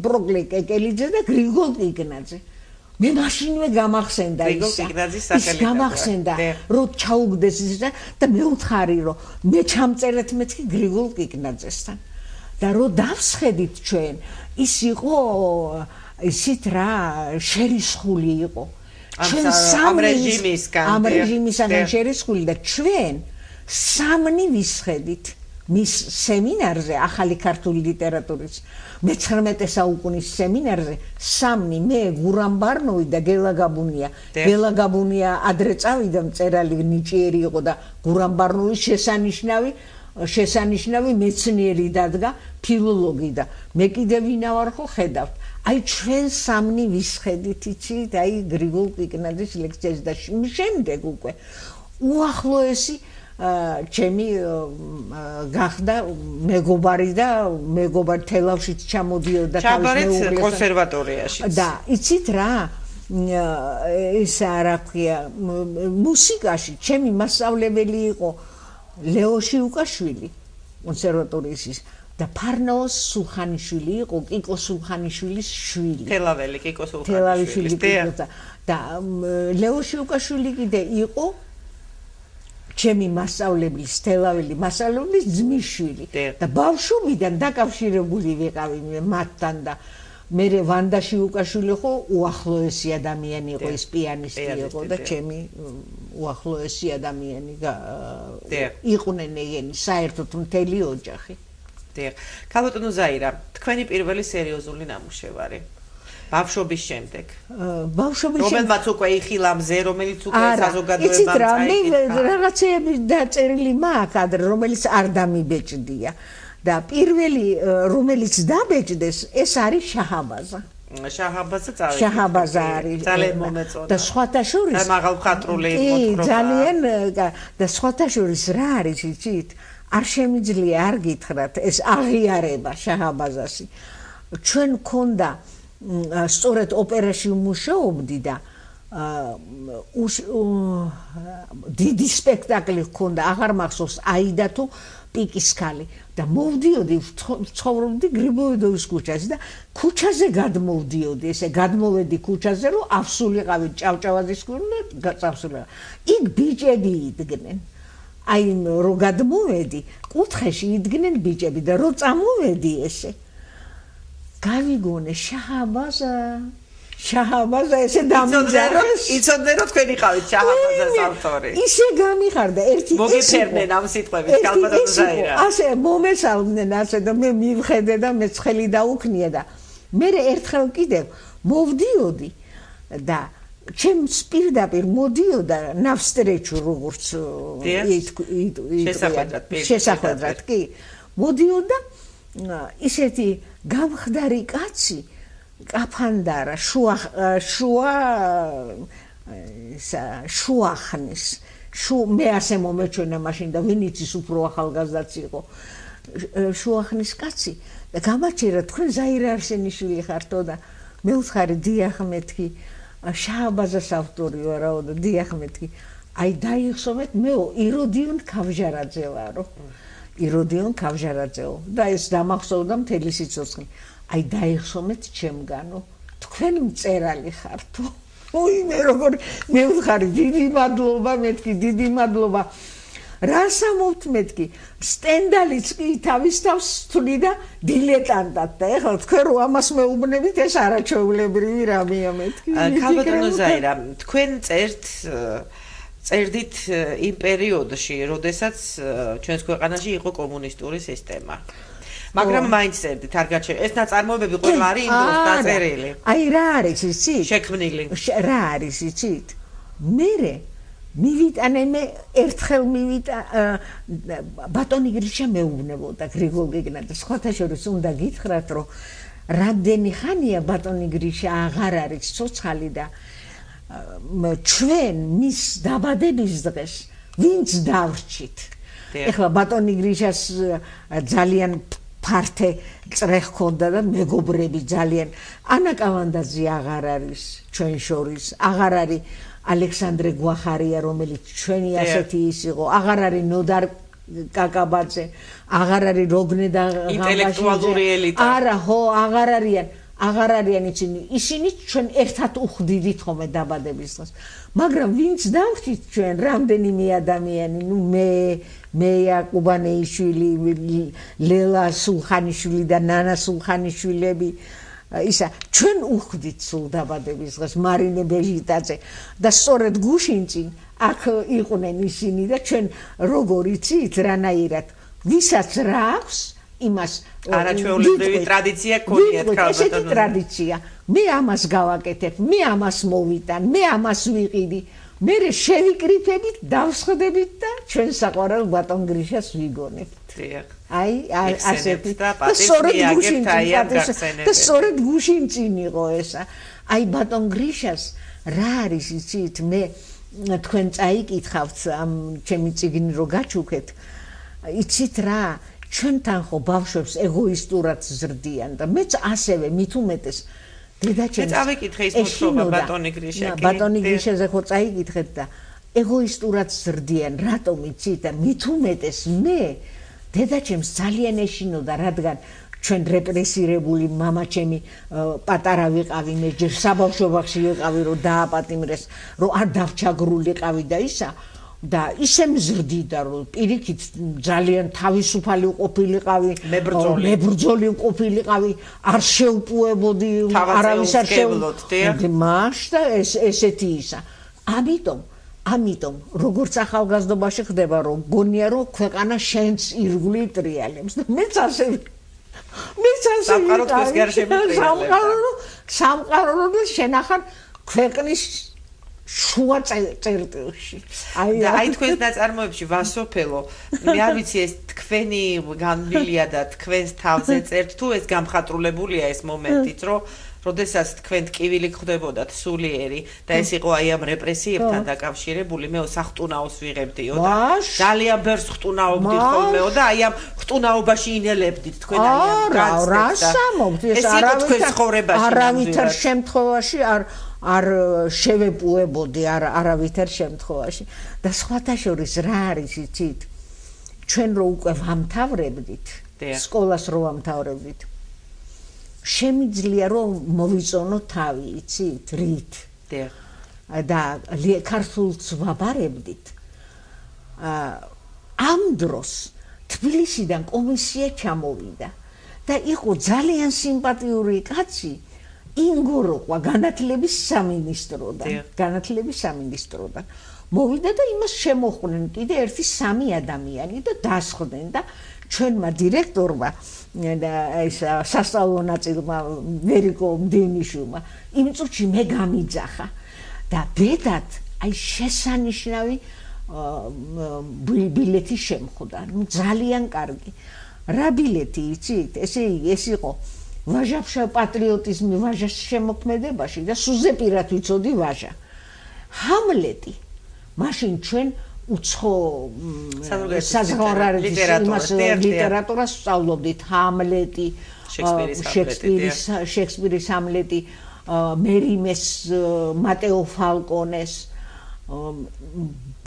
ბროკლი კეკელიძე და გრიგოლ კიკნაძე მე მაშინვე გამახსენდა ის გამახსენდა რომ ჩაუგდეს ის და მე ვთხარი რომ მე ჩამწერეთ მეც კი გრიგოლ კიკნაძესთან და რომ დავსხედით ჩვენ ის იყო ისეთ რა შერისხული იყო ჩვენ ამ რეჟიმისგან შერისხული და ჩვენ სამნი ვისხედით მის სემინარზე ახალი ქართული ლიტერატურის მე-19 საუკუნის სემინარზე სამნი მე გურამბარნოვი და გელაგაბუნია ადრე წავიდა მწერალი ნიჭიერი იყო და გურამბარნოვის შესანიშნავი მეცნიერი დადგა ფილოლოგი და მე კიდე ვინა ვარ ხო ხედავთ აი ჩვენ სამნი ვისხედით იცით აი გრიგოლ კიკნაძის ლექციაზე და შემდეგ უკვე უახლოესი ჩემი გახდა მეგობარი და მეგობარ თელავშიც ჩამოდიოდა თავის კონსერვატორიაში და იცით რა ეს რა ქვია მუსიკაში ჩემი მასწავლებელი იყო ლეო შიუკაშვილი კონსერვატორიის და ფარნაოს სულხანიშვილი იყო კიკო სულხანიშვილის შვილი. თელაველი კიკო სულხანიშვილის და ლეო შიუკაშვილი კიდე იყო ჩემი მასწავლებლის თელაველი მასწავლებლის ძმის შვილი და ბავშვობიდან დაკავშირებული ვიყავი მათთან და მე ვანდა შიუკაშვილი ხო უახლოესი ადამიანი იყო ის პიანისტი იყო და ჩემი უახლოესი ადამიანი იყვნენ ეგენი საერთოდ მთელი ოჯახი. ქალბატონო ზაირა, თქვენი პირველი სერიოზული ნამუშევარი ბავშვობის შემდეგ. რომელმაც უკვე იხილა მზე, რომელიც უკვე საზოგადოებამ წაიკითხა. მე რაღაცეები დაწერილი მაქვს ადრე, რომელიც არ დამიბეჭდია და პირველი რომელიც დაბეჭდეს ეს არის შაჰაბაზა. შაჰაბაზა არის ძალიან მომეწონა. და სხვათა შორის და მაღალ მხატვრული მოთხრობა. ძალიან და სხვათა შორის რა არის იცით? არ შემიძლია არ გითხრათ ეს აღიარება შაჰაბაზასი. ჩვენ გქონდა სწორედ ოპერაში ვმუშაობდი და დიდი სპექტაკლი ჰქონდა, აღარ მახსოვს აიდა თუ პიკისკალი და მოვდიოდი, ცხოვრობდი გრიბოედოვის ქუჩაზე და ქუჩაზე გადმოვდიოდი, ესე გადმოვედი ქუჩაზე, რომ ავსულიყავი ჭავჭავაძის ქუჩაზე და გაწავსულიყავი. იქ ბიჭები იდგნენ. აი რო გადმოვედი, კუთხეში იდგნენ ბიჭები და რო წამოვედი ესე გავიგონე შაჰაბაზა ესე დამიძარა. იცოდნენ რომ თქვენ იყავით შაჰაბაზას ავტორი. ისე გამიხარდა ერთი ეს მოგიფერნენ ამ სიტყვებით ქალბატონო ზაირა. ასე მომესალმდნენ ასე და მე მივხედე და მე ცხელი დაუქნია და მე ერთხელ კიდევ მოვდიოდი და ჩემს პირდაპირ მოდიოდა ნავსტრეჩუ როგორც შესახვედრად კი მოდიოდა ისეთი გამხდარი კაცი კაფანდარა შუახნის მე ასე მომეჩვენა მაშინ და ვინიცის უფრო ახალგაზრდაც იყო შუახნის კაცი და გამაჩერა თქვენ ზაირა არსენიშვილი ხართო და მე ვთხარი დიახ მეთქი შაჰაბაზას ავტორი ვარო და დიახ მეთქი აი დაიხსომეთ მე იროდიონ ქავჟარაძე ვარო იროდიონ ქავჟარაძეო და ეს დამახსოვდა მთელი სიცოცხლე აი დაიხსომეთ ჩემგანო თქვენ მწერალი ხართო უიმე როგორ მე ვხარი დიდი მადლობა მეთქი დიდი მადლობა რას ამოვთ მეთქი სტენდალიც კი თავის თავს თვლიდა დილეტანტად და ეხლა თქვენ რო ამას მეუბნებით ეს არაჩვეულებრივი რამეა მეთქი ქალბატონო ზაირა თქვენ წერდით იმ პერიოდში როდესაც ჩვენს ქვეყანაში იყო კომუნისტური სისტემა მაგრამ მაინც წერდით არ გაჩვენე ეს ნაწარმოებები ყველა არის იმ დროს დაწერილი აი რა არის იცით შექმნილი რა არის იცით მე მივიტანე მე ერთხელ მივიტა ბატონი გრიშა მეუბნებოდა გრიგოლ გეგნაძე სხვათა შორის უნდა გითხრათ რომ რამდენი ხანია ბატონი გრიშა აღარ არის ცოცხალი და ჩვენ მის დაბადების დღეს ვინც დავრჩით ეხლა ბატონი გრიშას ძალიან ფართე წრე ჰქონდა და მეგობრები ძალიან ანა კავანდაძე აღარ არის ჩვენ შორის აღარ არის ალექსანდრე გვახარია რომელიც ჩვენი ასეთი ის იყო აღარ არის ნოდარ კაკაბაძე აღარ არის როგნე და ინტელექტუალური ელიტა არა ხო აღარ არიან ისინი ჩვენ ერთად უხდიდით ხოლმე დაბადების დღეს მაგრამ ვინც დავხდით ჩვენ რამდენიმე ადამიანი ნუ მე იაკუბანეიშვილი ლელა სულხანიშვილი და ნანა სულხანიშვილები ისა ჩვენ უხდით სულ დაბადების დღეს მარინე ბეჟიტაძე და სწორედ გუშინწინ აქ იყვნენ ისინი და ჩვენ როგორ იცით რანაირად ვისაც რა აქვს იმას არაჩვეულებრივი ტრადიცია გქონიათ ქალბატონო ესეთი ტრადიცია მე ამას გავაკეთებ მე ამას მოვიტან მე ამას ვიყიდი მე შევიკრიფებით დავსხდებით და ჩვენ საყვარელ ბატონ გრიშას ვიგონებთ აი ასეთი და სწორედ გუშინწინ იყო ესა აი ბატონ გრიშას რა არის იცით მე თქვენ წაიკითხავთ ამ ჩემი წიგნი რო გაჩუქეთ იცით რა ჩვენთან ხო ბავშვებს ეგოისტურად ზრდიან და მეც ასევე მით უმეტეს დედაჩემს წავიკითხე ის მოთხრობა ბატონი გრიშა ბატონი გრიშაზე ხო წაიკითხეთ და ეგოისტურად ზრდიან რატომ იცით და მით უმეტეს მე დედაჩემს ძალიან ეშინოდა, რადგან ჩვენ რეპრესირებული მამაჩემი პატარა ვიყავი, მე ჯერ საბავშვო ბაღში ვიყავი, რომ დააპატიმრეს, რომ არ დავჩაგრულიყავი და ისა და ისე მზრდიდა, რომ პირიქით ძალიან თავისუფალი ყოფილიყავი, მებრძოლი ყოფილიყავი, არ შეუპუებოდი, არავის არ შეუპუებოდი, და ესეთი ისა. ამიტომ როგორც ახალგაზრდობაში ხდება, რომ გონია, რომ ქვეყანა შენს ირგვლივ ტრიალებს და მეც ასე სამყარო და შენახარ ქვეყნის შუა წერტილში. აი თქვენს ნაწარმოებში ვასოფელო, მე არ ვიცი ეს თქვენი განვლილია და თქვენს თავზე წერთ თუ ეს გამხატრულებულია ეს მომენტიც, რომ როდესაც თქვენ ტკივილი ხდებოდათ სულიერი და ეს იყო აი ამ რეპრესიებთან დაკავშირებული, მე სახტუნაოს ვიღებდიო და ძალიან ბევრს ხტუნაობდით ხოლმეო და აი ამ ხტუნაობაში ინელებდით თქვენ აი ამ გასწრებს. ეს იყო თქვენ ცხოვრებაში არავითარ შემთხვევაში არ შევეპუებოდი არავითარ შემთხვევაში და სხვათა შორის რა არის იცით? ჩვენ რო უკვე ვამთავრებდით, სკოლას რო ვამთავრებდით, შემიძლია რომ მოვიწონო თავი, იცით, რით. და ქართულს ვაბარებდით. ამ დროს თბილისიდან კომისია ჩამოვიდა და იყო ძალიან სიმპათიური კაცი ინგოროყვა განათლების სამინისტროდან. მოვიდა და იმას შემოხვდნენ კიდე ერთი 3 ადამიანი და დასხდნენ და ჩვენმა დირექტორმა ეს სასწავლო ნაწილმა ვერიკო მდივნიშვილმა იმ წუთში მე გამიძახა და ბედად აი შესანიშნავი ბილეთი შემხვდა, ძალიან კარგი. რა ბილეთი იცით? ეს იყო ვაჟა პატრიოტიზმი ვაჟას შემოქმედებაში და სუზეპირად ვიცოდი ვაჟა. ჰამლეტი. მაშინ ჩვენ უცხო საზღვარგარეთის ლიტერატურას სწავლობდით, ჰამლეტი, შექსპირის ჰამლეტი, მერიმეს, მატეო ფალკონეს,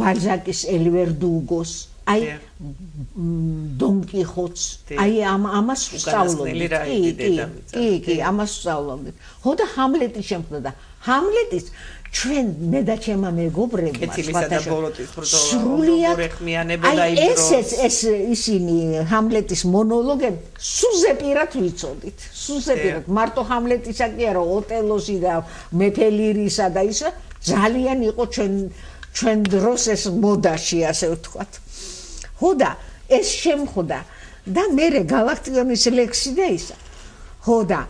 ბალზაკის ელვერ დუგოს, აი დონ კიხოტს, აი ამას სწავლობდით. კი, ამას სწავლობდით. ხო და ჰამლეტი შემხდა და ჰამლეტის ჩვენ მე და ჩემმა მეგობრებმა ეს ისინი ჰამლეტის მონოლოგები სუზეპირად ვიცოდით. სუზეპირად მარტო ჰამლეტისა კი არა, ოტელოსი და მეფე ლირისა და ისა ძალიან იყო ჩვენ დროს ეს მოდაში, ასე ვთქვათ. ხო და ეს შემხდა და მერე გალაქტიონის ლექსი და ისა. ხო და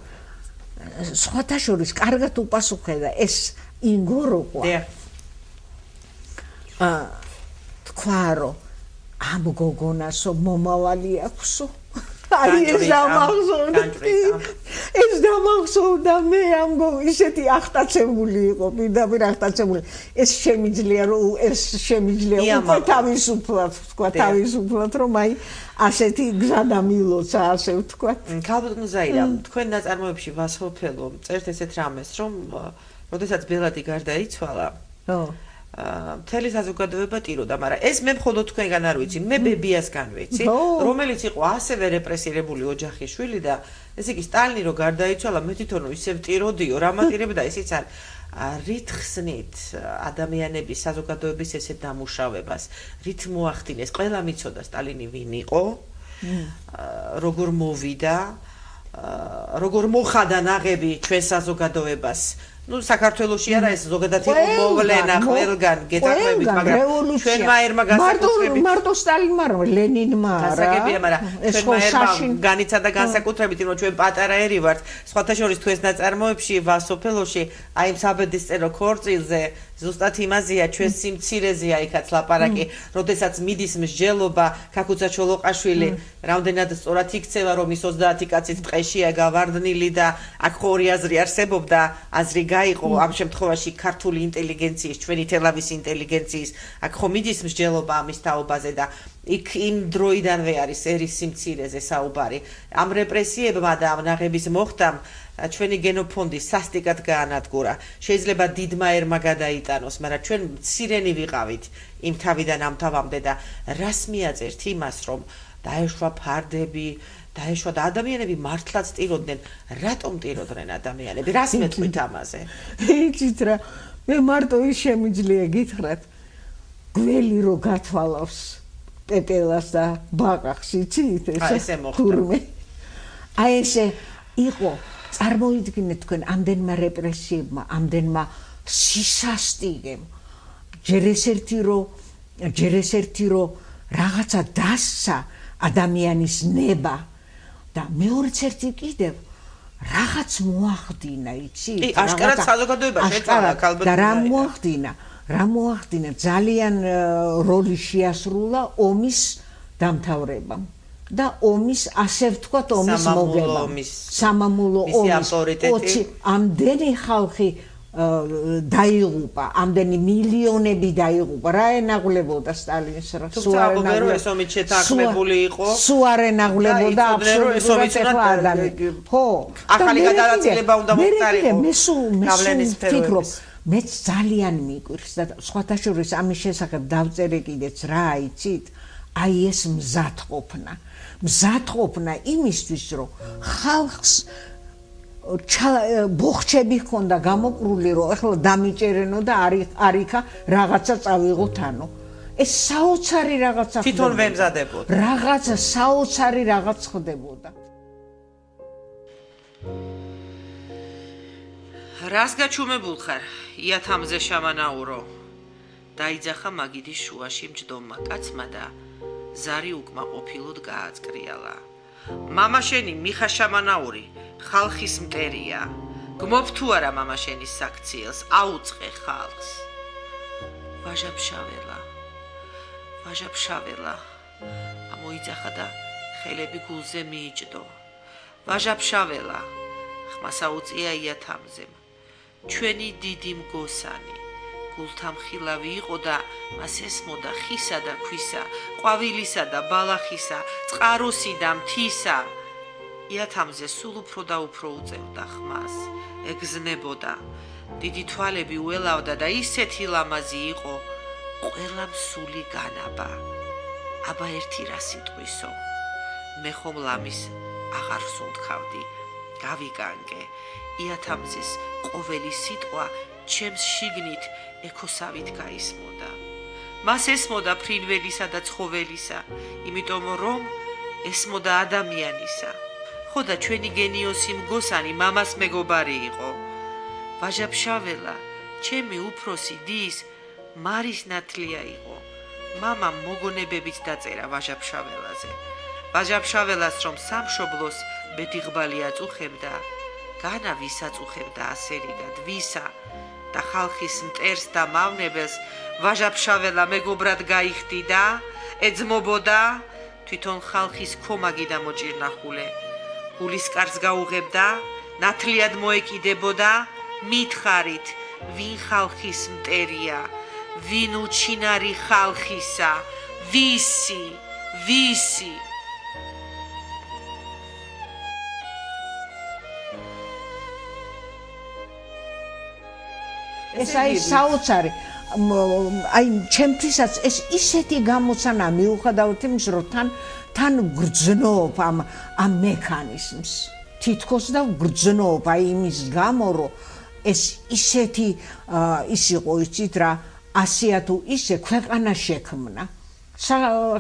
სხვათა შორის კარგად უპასუხე და ეს ინგოროყვა თქვა რომ ამ გოგონასო მომავალი აქვსო. აი ეს დამახსოვდა მე ამ ისეთი ახტაცებული იყო, პირდაპირ ახტაცებული. ეს შემიძლია უკვე თავისუფლად თქვა, თავისუფლად რომ აი ასეთი გზა დამილოცა, ასე ვთქვა. ქალბატონო ზაირა, თქვენ ნაწარმოებში ვასოფელო წერთ ესეთ რამეს, რომ როდესაც ბელადი გარდაიცვალა, მთელი საზოგადოება ტიროდა, მაგრამ ეს მე მხოლოდ თქვენგან არ ვიცი, მე ბებიასგან ვიცი, რომელიც იყო ასევე რეპრესირებული ოჯახის შვილი და ესე იგი სტალინი რო გარდაიცვალა, მე თვითონ ისევ ტიროდიო, რამატირებდა ისიც არ რით ხსნით ადამიანების საზოგადოების ესეთ დამუშავებას, რით მოახდინეს, ყველა მიცოდა სტალინი ვინ იყო, როგორ მოვიდა, როგორ მოხადა ნაღები ჩვენ საზოგადოებას. საქართველოში არა ეს ზოგადად იყო მოვლენა ყველგან გეტყვებით, მაგრამ ჩვენმა ერმა განსაკუთრებით მარტო სტალინმა არა, ლენინმა არა. გასაგებია, მაგრამ ჩვენმა ერმა განიცადა განსაკუთრებით, რომ ჩვენ პატარა ერი ვართ. სხვათა შორის თქვენს ნაწარმოებში ვასოფელოში აი საბედისწერო ქორწილზე ზუსტად იმაზეა ჩვენ სიმცირეზეა იქაც ლაპარაკი, როდესაც მიდის მსჯელობა ქაქუცა ჩოლოყაშვილი რამდენად სწორად იქცევა, რომ ის 30 კაცით ტყეშია გავარდნილი და აქ ხორი აზრი არსებობდა, აზრი გაიყო ამ შემთხვევაში ქართული ინტელიგენციის, ჩვენი თელავის ინტელიგენციის, აქ ხო მიდის მსჯელობა ამის თაობაზე და იქ იმ დროიდანვე არის ერის სიმცირეზე საუბარი. ამ რეპრესიებმა და ამ ნაღების მოხდამ ჩვენი გენოფონდი სასტიკად გაანადგურა. შეიძლება დიდმა ერმა გადაიტანოს, მაგრამ ჩვენ მცირენი ვიყავით იმ თავიდან ამ თავამდე და რას მიაწერთ იმას, რომ დაეშვა ფარდები, დაეშვა და ადამიანები მართლაც ტიროდნენ. რატომ ტიროდნენ ადამიანები? რას მეტყვით ამაზე? იცით რა, მე მარტო ის შემიძლია გითხრათ, გველი რო გათვალავს პეპელას და ბაყაყს, იცით ესე მოხდა. აი ესე იყო, წარმოიდგინეთ თქვენ ამდენმა რეპრესიებმა, ამდენმა სისასტიკემ. ჯერ ეს ერთი რო რაღაცა დასცა ადამიანის ნება და მეორეც ერთი კიდევ რაღაც მოახდინა, იცით? აშკარად საზოგადოება შეწალა ქალბატონი. და რა მოახდინა? ძალიან როლი შეასრულა ომის დამთავრებამ და ომის, ასე ვთქვათ, ომის მოგებამ. სამამულო ომის ავტორიტეტი. ამდენი ხალხი დაიღუპა, ამდენი მილიონები დაიღუპა. რა ენაღლებოდა სტალინს რა? სულ არ ენაღლებოდა, ეს ომით შეთანხმებული იყო. სულ არ ენაღლებოდა აბსოლუტურად ახლა ადამიანი. ხო, ახალი გადაწყვეტილება უნდა მოხდარიყო. გავლენის სფეროების. მეც ძალიან მიკვირს და სხვათა შორის ამის შესახებ დავწერე კიდეც რა, იცით? აი ეს მზადყოფნა იმისთვის, რომ ხალხს ბოხჩები ჰქონდა გამოკრული, რომ ახლა დამიჭერენო და არიქა რაღაცა წავიღოთ ანუ. ეს საოცარი რაღაცა ხდებოდა. თვითონ ვემზადებოდა. რაღაცა საოცარი რაღაც ხდებოდა. რას გაჩუმებულ ხარ? იათამზე შამანაურო. დაიძახა მაგიდის შუაში მჯდომმა კაცმა და ზარი უკმაყოფილოდ გააწკრიალა. მამა შენი მიხა შამანაური ხალხის მტერია. გმობ თუ არა მამა შენის საქციელს, აუწყე ხალხს. ვაჟაბშაველა. ამოიძახა და ხელები გულზე მიიჭდო. ვაჟაბშაველა, ხმას აუწია იათამზემ. ჩვენი დიდი მგოსანი, გულთამხილავი იყო და მას ესმოდა ხისა და ქვისა, ყვავილისა და ბალახისა, წყაროსი და მთისა. იათამზე სულ უფრო და უფრო უწევდა ხმას, ეგზნებოდა. დიდი თვალები უელავდა და ისეთი ლამაზი იყო, ყველამ სული განაბა. აბა ერთი რა სიტყვისო, მე ხომ ლამის აღარ სუნთქავდი, გავიგანგე. იათამზეს ყოველი სიტყვა ჩემს შიგნით ეკოსავით გაისმოდა. მას ესმოდა ფრინველისა და ცხოველისა, იმიტომ რომ ესმოდა ადამიანისა. ხო და ჩვენი გენიოსი მგოსანი მამას მეგობარი იყო. ვაჟაბშაველა, ჩემი უფროსი დის მარის ნათლია იყო. მამამ მოგონებებით დაწერა ვაჟაბშაველაზე. ვაჟაბშაველას რომ სამშობლოს ბედიღბალი აწუხებდა, განა ვის აწუხებდა ასერიგად, ვისა და ხალხის მტერს და მავნებელს ვაჟაბშაველა მეგობრად გაიხდიდა, ეძმობოდა, თვითონ ხალხის ქომაგი და მოჭირნახულე. გულისკარს გაუღებდა, ნათლიად მოეკიდებოდა, მითხარით, ვინ ხალხის მტერია, ვინ უჩინარი ხალხისა, ვისი. ეს აი საოცარი, აი ჩემთვისაც ეს ისეთი გამოცანა მიუხედავად იმის, რომ თან გრძნობ ამ მექანიზმს. თითქოს და გრძნობ აი იმის გამო, რომ ეს ისეთი ის იყო, იცით რა, ასია თუ ისე ქვეყანა შექმნა.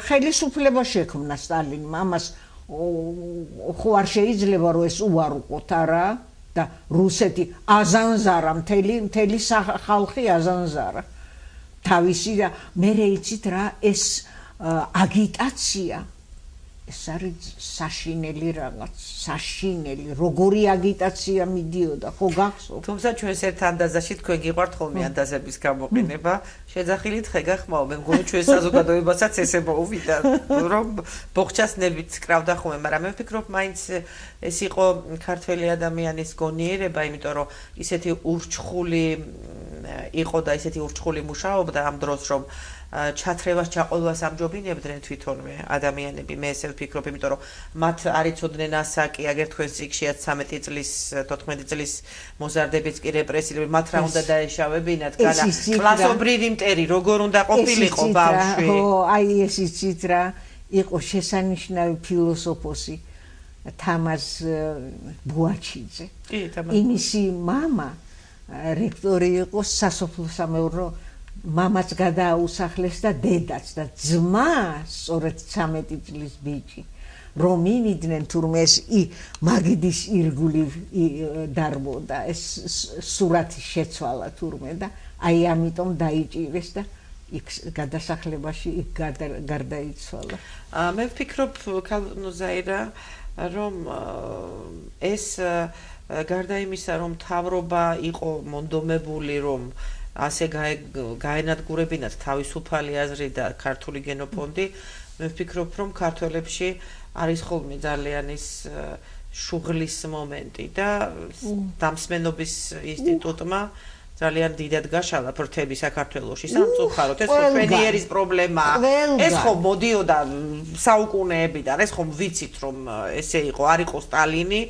ხელისუფლება შექმნა სტალინმა, ამას ხო არ შეიძლება რომ ეს უარყოთ არა? და რუსეთი აზანზარა, მთელი ხალხი აზანზარა. თავისი და მერე იცით რა, ეს აგიტაცია, ეს არის საშინელი რაღაც, როგორი აგიტაცია მიდიოდა, ხო გახსოვთ? თუმცა ჩვენს ერთ ანდაზაში თქვენ გიყვართ ხოლმე ანდაზების გამოყენება, შეძახილით ხე გახმაო, მე მგონი ჩვენ საზოგადოებასაც ესე მოუვიდა, რომ ბოხჩას ნებით კრავდა ხოლმე, მაგრამ მე ვფიქრობ, მაინც ეს იყო ქართველი ადამიანის გონიერება, იმიტომ რომ ისეთი ურჩხული იყო და ისეთი ურჩხული მუშაობდა ამ დროს, რომ ჩათრევას ჩაყოლვას ამჯობინებდნენ თვითონვე ადამიანები. მე ესე ვფიქრობ, იმიტომ რომ მათ არ იცოდნენ ასაკი, აგერ თქვენს წიგშიაც 13 წლის, 14 წლის მოზარდებიც კი რეპრესირებული, მათ რა უნდა დაეშავებინათ, განა კლასობრივი მტერი, როგორ უნდა ყოფილიყო ბავშვი. ხო, აი ეს იცით რა, იყო შესანიშნავი ფილოსოფოსი თამაზ ბუაჩიძე. იმისი მამა რექტორი იყო სასოფლო-სამეურნეო, მამაც გადააუსახლეს და დედაც და ძმა სწორედ 13 წლის ბიჭი. რომ მივიდნენ თურმე ეს მაგიდის ირგული დარბოდა, ეს სურათი შეცვალა თურმე და აი ამიტომ დაიჭირეს და იქ გადასახლებაში გარდაიცვალა. მე ვფიქრობ ქალბატონო ზაირა, რომ ეს გარდა იმისა, რომ მთავრობა იყო მონდომებული, რომ ასე გაენადგურებინათ თავისუფალი აზრი და ქართული გენოფონდი, მე ვფიქრობ, რომ ქართველებში არის ხოლმე ძალიან ის შუღლის მომენტი და დამსმენობის ინსტიტუტმა ძალიან დიდად გაშალა ფრთები საქართველოში სამწუხაროდ. ეს ხო ჩვენი ერის პრობლემაა. ეს ხო მოდიოდა საუკუნეებიდან. ეს ხო ვიცით, რომ ესე იყო, არ იყო სტალინი,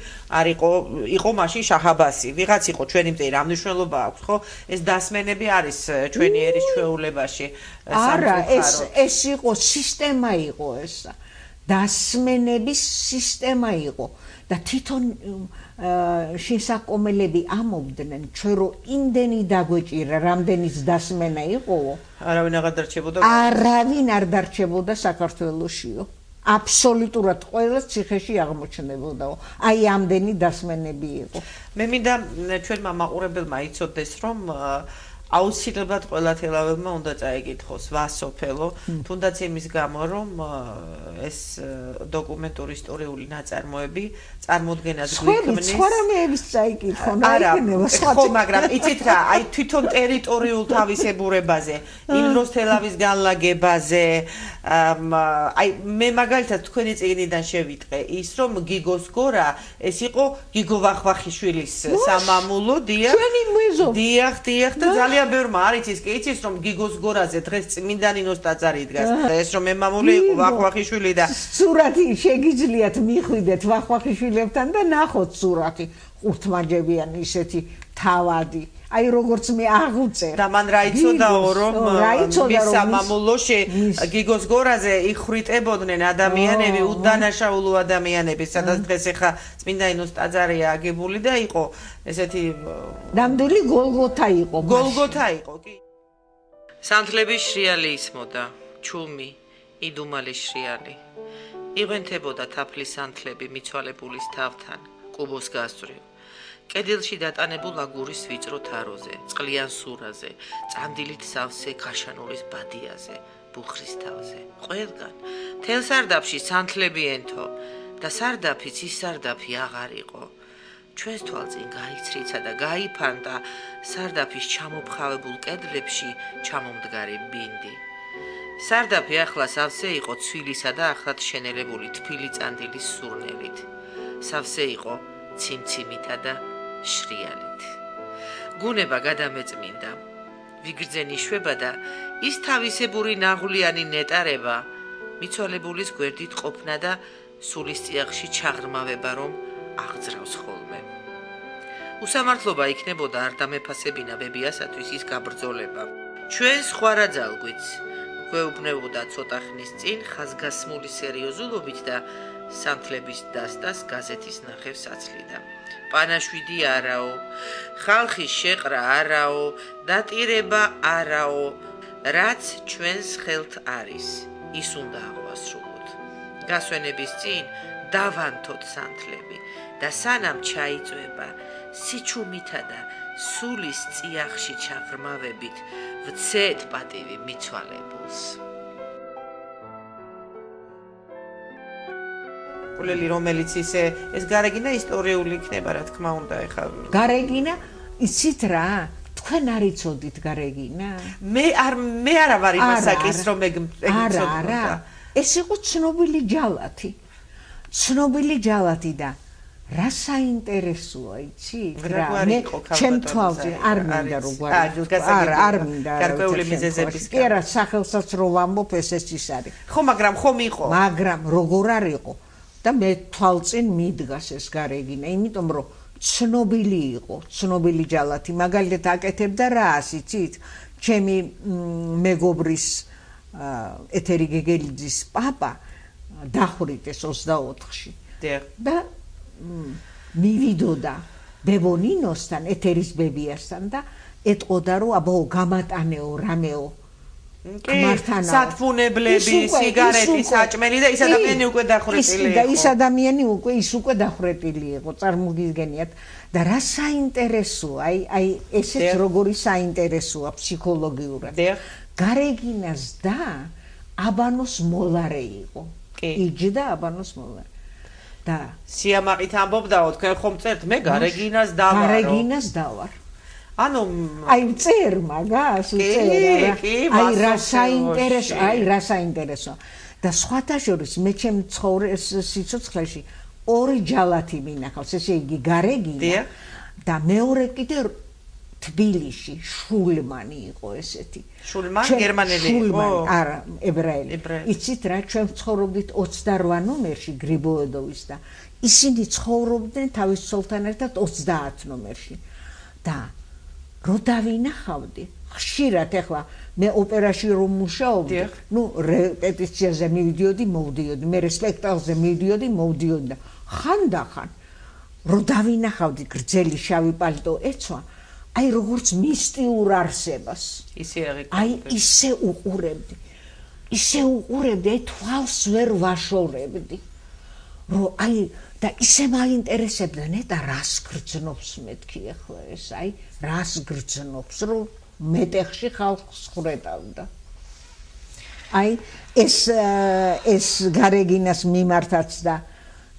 იყო მაშინ შაჰ-აბასი. ვიღაც იყო ჩვენი მტერი, რა მნიშვნელობა აქვს, ხო? ეს დასმენები არის ჩვენი ერის ჩვეულებაში. არა, ეს იყო სისტემა იყო ესა. დასმენების სისტემა იყო და თვითონ შესაყომელები ამობდნენ, ჩვენ რომ იმდენი დაგვეჭირა, რამდენიც დასმენა იყო, არავინ აღარ დარჩებოდა. არავინ არ დარჩებოდა საქართველოსიო. აბსოლუტურად ყველა ციხეში აღმოჩნდებოდაო. აი ამდენი დასმენები იყო. მე მინდა ჩვენმა მაყურებელმა იცოდეს, რომ აუცილებლად ყველა თელაველმა უნდა წაეკითხოს ვასოფელო, თუნდაც იმის გამო, რომ ეს დოკუმენტური ისტორიული ნაწარმოები წარმოდგენას გვიქმნის. სხვა რამეების წაიკითხონ, არა, ხო, მაგრამ იცით რა, აი თვითონ ტერიტორიულ თავისებურებაზე, იმ დროს თელავის განლაგებაზე, აი მე მაგალითად თქვენი წიგნიდან შევიტყე ის, რომ გიგოს გორა ეს იყო გიგო ვახვახიშვილის სამამულო, დიახ. ჩვენი მეზობლი. დიახ და ძალიან ბევრმა არ იცის, კი იცის, რომ გიგოს გორაზე დღეს წმინდა ნინოს ტაძარი იდგას. ეს რომ მემამული იყო ვახვახიშვილი და სურათი შეგიძლიათ მიხვიდეთ ვახვახიშვილებთან და ნახოთ სურათი. ყურთმაჯებიანი ისეთი თავადი. აი როგორც მე აღუწერ. და მან რა იცოდაო, რომ მის სამამულოში გიგოს გორაზე იხრიტებოდნენ ადამიანები, უდანაშაულო ადამიანები, სადაც დღეს ახლა წმინდა ნინოს ტაძარია აგებული და იყო ესეთი ნამდვილი გოლგოთა იყო. გოლგოთა იყო, კი. სანთლების შრიალი ისმოდა, ჩუმი, იდუმალი შრიალი. იღენთებოდა თაფლის სანთლები მიცვალებულის თავთან, კუბოს გასწვრივ. კედელში დატანებულ აგურის ვიწრო თაროზე, წყლიან სურაზე, წამდილით სავსე ქაშანურის ბადიაზე, ბუხრის თავზე. ყველგან თელ სარდაფში სანთლები ენთო და სარდაფიც ის სარდაფი აღარ იყო. ჩვენს თვალწინ გაიცრიცა და გაიფანტა სარდაფის ჩამოფხავებულ კედლებში ჩამომდგარი ბინდი. სარდაფი ახლა სავსე იყო ცვილისა და ახლად შენელებული თბილი წანდილის სურნელით. სავსე იყო ციმციმითა და შრიალით. გუნება გადამეწმინდა, ვიგრძენი შვება და ის თავისებური ნაღვლიანი ნეტარება მიცვალებულის გვერდით ყოფნა და სულის წიაღში ჩაღრმავება, რომ აღძრავს ხოლმე. უსამართლობა იქნებოდა არ დამეფასებინა ბებიასათვის ის გაბრძოლება. ჩვენ სხვა რა ძალგვიც გვეუბნებოდა ცოტა ხნის წინ ხაზგასმული სერიოზულობით და სანთლების დასტას გაზეთის ნახევს აცლიდა. პანაშვიდი არაო, ხალხის შეყრა არაო, დატირება არაო, რაც ჩვენს ხელთ არის, ის უნდა აღვასრულოთ. გასვენების წინ დავანთოთ სანთლები და სანამ ჩაიწვება სიჩუმითა და სულის წიაღში ჩაღრმავებით ვცეთ პატივი მიცვალებულს. კულელი რომელიც ისე ეს გარეგინა ისტორიული იქნება, რა თქმა უნდა, ეხლა გარეგინა იცით რა, თქვენ არ იცოდით გარეგინა? მე არა ვარ იმასაკის რომ ეგ იცოდოდა. ეს იყო ცნობილი ჯალათი. ცნობილი ჯალათი და რა საინტერესოა, იცით? მე ჩემ თვალზე არ მინდა რომ არ მინდა გარკვეული მიზეზების კი არა, სახელსაც რო ვამბობ ეს ის არის. ხო, მაგრამ ხომ იყო? მაგრამ როგორ არ იყო? და მე თვალწინ მიდგას ეს გარეგინა, იმიტომ რომ ცნობილი იყო, ცნობილი ჯალათი. მაგალითად აკეთებდა რას, იცით? ჩემი მეგობრის ეთერი გეგელიძის პაპა დახვრიტეს 24-ში. დიახ. და მივიდოდა ბებონინოსთან, ეთერის ბებიასთან და ეტყოდა რომ აბო გამატანეო რამეო. სათბუნებლები, სიგარეტი, საჭმელი და ის ადამიანი უკვე დახვრეტილი იყო. და ის ადამიანი უკვე დახვრეტილი იყო, წარმოგიდგენიათ. და რა საინტერესოა, აი ესეც როგორი საინტერესოა ფსიქოლოგიურად. გარეგინას და აბანოს მოლარე იყო. იჯდა აბანოს მოლარე. და სიამაყით ამბობდაო, თქვენ ხომ წერთ, მე გარეგინას დავარო. გარეგინას დავარ. ანუ აი წერ მაგას უწერა. აი რა საინტერესო. და სხვათა შორის მე ჩემ ცხოვრების სიცოცხლეში ორი ჯალათი მინახავს, ესე იგი გარეგინა და მეორე კიდე თბილისში შულმანი იყო ესეთი. შულმანი გერმანელი იყო? არა, ებრაელი. იცით რა, ჩვენ ცხოვრობდით 28 ნომერში გრიბოედოვის და ისინი ცხოვრობდნენ თავის ცოლთან ერთად 30 ნომერში. და რო დავინახავდი, ხშირად ეხლა მე ოპერაში რომ მუშაობდი, რეპეტიციაზე მივიდიოდი, მოვდიოდი, მე სპექტაკლზე მივიდიოდი, მოვდიოდი და ხანდახან რო დავინახავდი გრძელი შავი პალტო ეცვა, აი როგორც მისტიურ არსებას. აი ისე უყურებდი. აი თვალს ვერ ვაშორებდი. რომ აი და ისე მაინტერესებდა ნეტა რას გრძნობს მეთქი ახლა ეს, აი რას გრძნობს, რომ მეტეხში ხალხს ხრეტავდა. აი ეს გარეგინას მიმართაც და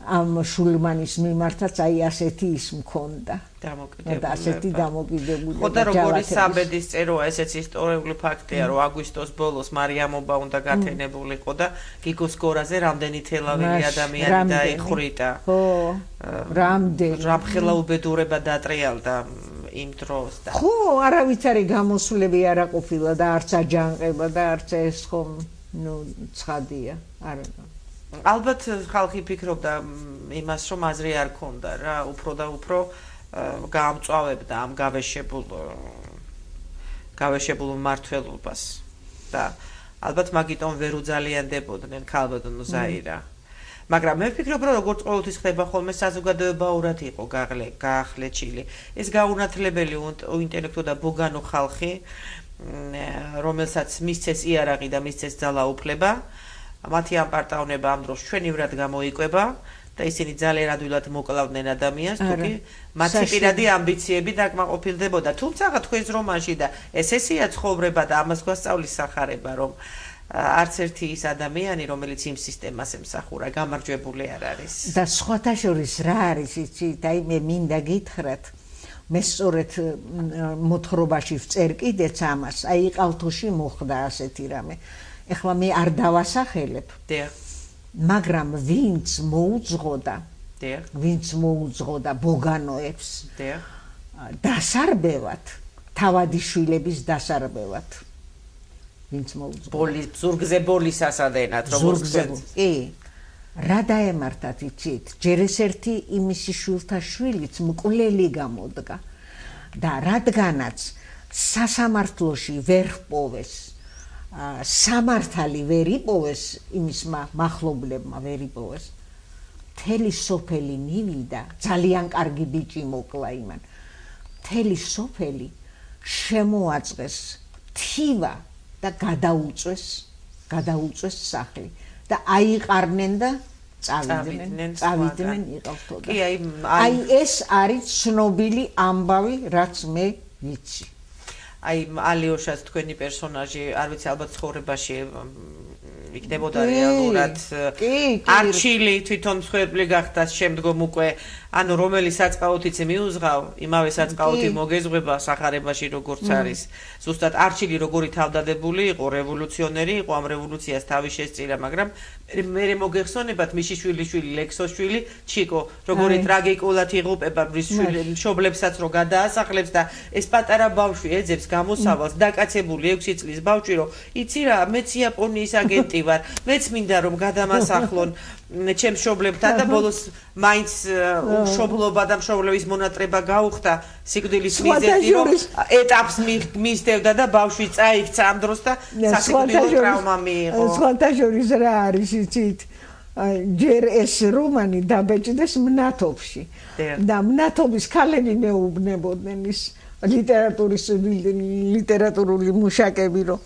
ამ შულმანის მიმართაც აი ასეთი ის მქონდა. ასეთი დამოკიდებული. ხო და როგორი საბედის წეროა, ესეც ისტორიული ფაქტია, რომ აგვისტოს ბოლოს მარიამობა უნდა გათენებულიყო და გიგოს გორაზე რამდენი თელავილი ადამიანი დაიხრიტა. ხო, რამდენი. რამხელა უბედურება დატრიალდა იმ დროს და ხო, არავითარი გამოსვლები არა ყოფილა და არც აჯანყება და არც ეს ხომ, ცხადია, არა. ალბათ ხალხი ფიქრობდა იმას, რომ აზრი არ ქონდა რა, უფრო და უფრო გაამწვავებდა ამ გავეშებულ მმართველობას და ალბათ მაგიტომ ვერ უძალიანდებოდნენ ქალბატონო ზაირა. მაგრამ მე ვფიქრობ, რომ როგორც ყოველთვის ხდება ხოლმე საზოგადოებაურად იყო გაახლეჩილი. ეს გაუნათლებელი ინტელექტო და ბოგანო ხალხი, რომელსაც მისცეს იარაღი და მისცეს ძალაუფლება, მათი ამ პარტაუნება ამ დროს ჩვენივრად გამოიკვება და ისინი ძალიან ადვილად მოკლავდნენ ადამიანს, თუკი მათი პირადი ამბიციები დაკმაყოფილდებოდა. თუმცა თქვენს რომანში და ესეა ცხოვრება და ამას გვასწავლის სახარება, რომ არც ერთი ის ადამიანი, რომელიც იმ სისტემას ემსახურა, გამარჯვებული არ არის. და სხვათა შორის რა არის იცით, აი მე მინდა გითხრათ, მე სწორედ მოთხრობაში ვწერ კიდეც ამას, აი ყალთოში მოხდა ასეთი რამე. ეხლა მე არ დავასახელებ. მაგრამ ვინც მოუძღოდა ბოგანოებს დასარბევად, თავადიშვილების დასარბევად. ვინც მოუძღოდა ზურგზე ბოლის ასადენად, როგორც კი. რა დაემართათ იცით? ჯერ ეს ერთი იმისი შვილთა შვილიც მკვლელი გამოდგა და რადგანაც სასამართლოში ვერ ჰპოვეს სამართალი ვერ იპოვეს იმისმა მახლობლებმა ვერ იპოვეს. მთელი სოფელი მივიდა, ძალიან კარგი ბიჭი მოკლა იმან. მთელი სოფელი შემოაწყვეს თივა და გადაუწვეს სახლი და აიყარნენ და წავიდნენ იყავთო. აი ეს არის ცნობილი ამბავი, რაც მე ვიცი. აი ალიოშას თქვენი პერსონაჟი, არ ვიცი, ალბათ ცხოვრებაში იქნებოდა რეალურად არჩილი თვითონ მსხვერპლი გახდა შემდგომ უკვე, ანუ რომელი საწყაოთიც მიუძღავ, იმავე საწყაოთი მოგეზღვება სახარებაში როგორც არის. ზუსტად არჩილი როგორი თავდადებული იყო, რევოლუციონერი იყო, ამ რევოლუციას თავი შესწირა, მაგრამ მე მოგეხსონებათ მისი შვილიშვილი ლექსოშვილი ჩიკო, როგორი ტრაგიკულად იღუპება მშობლებსაც რო გადაასახლებს და ეს პატარა ბავშვი ეძებს გამოსავალს, დაკაცებული 6 წლის ბავშვი, რომ იცი რა, მეც იაპონიის აგენტი ვარ, მეც მინდა რომ გადამასახლონ ჩემ მშობლებთან და ბოლოს მაინც მშობლობა და მშობლების მონატრება გაუხდა სიკვდილის მიზეზი, რომ ეტაპს მისდევდა და ბავშვი წაიქცა ამ დროს და სასიკვდილო ტრავმა მიიღო. სხვათა შორის რა არის იცით? ჯერ ეს რომანი დაბეჭდეს მნათობში და მნათობის ქალები მეუბნებოდნენ ის ლიტერატურული მუშაკები რომ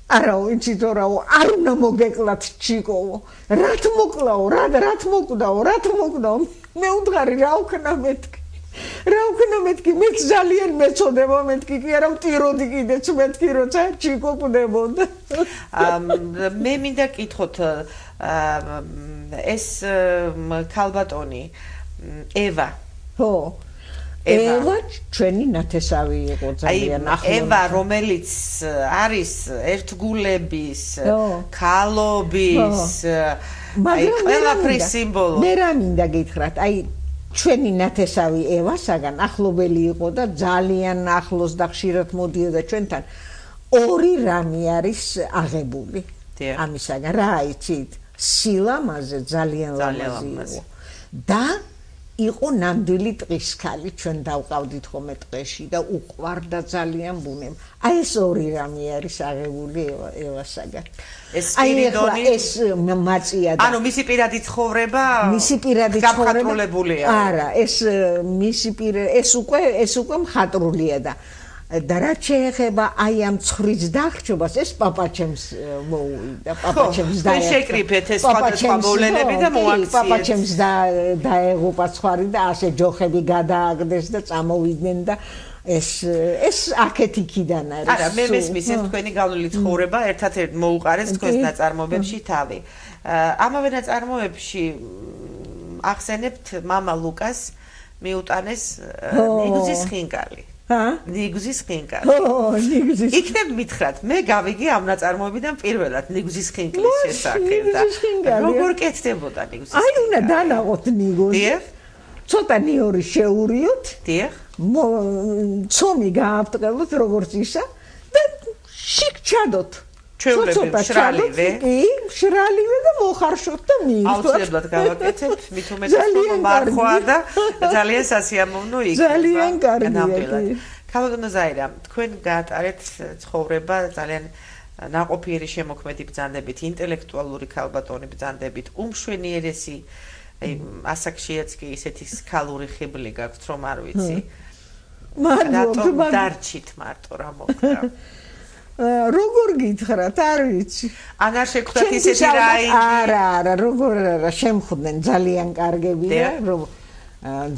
არაო იცით რაო არ უნდა მოგეკლათ ჩიკოვო რათ მოკლაო რათ მოკვდაო მე უდგარი რა ვქნა მეთქი მეც ძალიან მეწოდება მეთქი კი არა ვტიროდი კიდეც მეთქი როცა ჩიკო კვდებოდა მე მინდა კითხოთ ეს ქალბატონი ევა ხო ევა ჩვენი ნათესავი იყო ძალიან ახლო ევა რომელიც არის ერთგულების ქალობის ყველაფრის სიმბოლო მე რა მინდა გითხრათ ჩვენი ნათესავი ევასაგან ახლობელი იყო და ძალიან ახლოს და ხშირად მოდიოდა ჩვენთან ორი რამე არის აღებული ამისაგან რა იცით სილამაზე ძალიან ლამაზი იყო და იყო ნამდვილი ტყის ქალი ჩვენ დავყავდით ხოლმე ტყეში და უყვარდა ძალიან ბუნებ აი ეს ორი რამე არის აღებული ევასაგან ეს სპირიდონი ეს მაწია და ანუ მისი პირადი ცხოვრება გაფხატრულებულია არა ეს მისი ეს უკვე მხატვრულია და რაც შეეხება აი ამ ცხვრის დახჭობას ეს პაპაჩემს მოუვიდა პაპაჩემს შეკრიფეთ ეს სხვადასხვა მოვლენები და მოაქციეთ პაპაჩემს დაეღუპა ცხვარი და ასე ჯოხები გადააგდეს და წამოვიდნენ და ეს აქეთ იქიდან არის არა მე მესმის თქვენი გავლილი ცხოვრება ერთად-ერთ მოუყარეს თქვენს ნაწარმოებებში თავი ამავე ნაწარმოებებში ახსენებთ მამა ლუკას მიუტანეს ნიგზის ხინკალი ნიგზის ხინკალი იქნებ მითხრათ მე გავიგე ამ ნაწარმოებიდან პირველად ნიგზის ხინკლის შესახებ და როგორ კეთდებოდა ნიგზის აი უნდა დანაღოთ ნიგოზი ცოტა ნიორი შეურიოთ ცომი გაავტყელოთ როგორც ისა და შიგ ჩადოთ ჩვეულებრივ შრალივე და მოხარშოთ და მიიღოთ აუცილებლად გავაკეთებთ მით უმეტეს რომ მარხვა და ძალიან სასიამოვნო იქნება ძალიან კარგია ქალბატონო ზაირა თქვენ გაატარეთ ცხოვრება ძალიან ნაყოფიერი შემოქმედი ბრძანდებით ინტელექტუალური ქალბატონი ბრძანდებით უმშვენიერესი ასაკშიაც კი ისეთი სკალური ხიბლი გაქვთ რომ არ ვიცი რატომ დარჩით მარტო რა მოხდა როგორ გითხრათ არ ვიცი ან არ შეგხვდათ ისეთი რაი არა როგორ არა შემხვდნენ ძალიან კარგები და რომ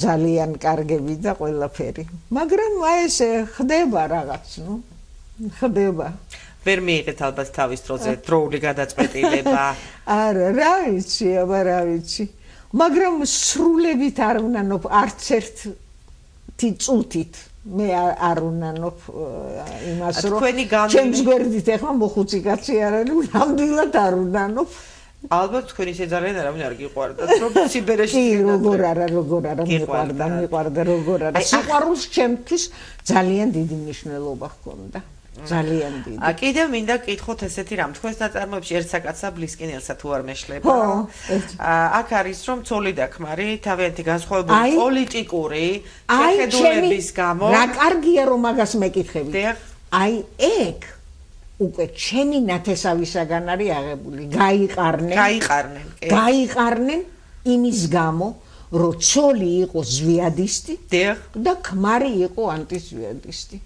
ძალიან კარგები და ყველაფერი მაგრამ აი ეს ხდება რაღაც ხდება ვერ მიიღეთ ალბათ თავის დროზე დროული გადაწყვეტილება არა რა ვიცი აბა რა ვიცი მაგრამ სრულებით არ უნანობ არც ერთი წუთით მე არ უნანობ იმას რომ ჩემს გვერდით ეხლა მოხუცი კაცი არ არის ნამდვილად არ უნანობ ალბათ თქვენ ისე ძალიან არავინ არ გიყვარდათ რომ სიბერეში როგორ არა მიყვარდა როგორ არა სიყვარულს ჩემთვის ძალიან დიდი მნიშვნელობა ჰქონდა ძალიან დიდი. კიდევ მინდა კითხოთ ესეთი რამ თქვენს ნაწარმოებში ერთ საკაცსა ბლისკინელსა თუ არ მეშლება. აქ არის რომ ცოლი და ქმარი თავიანთი განსხვავებული პოლიტიკური შეხედულების გამო რა კარგია რომ მაგას მეკითხები. აი ეგ უკვე ჩემი ნათესავისაგან არის აღებული. გაიყარნენ იმის გამო რომ ცოლი იყო ზვიადისტი და ქმარი იყო ანტიზვიადისტი.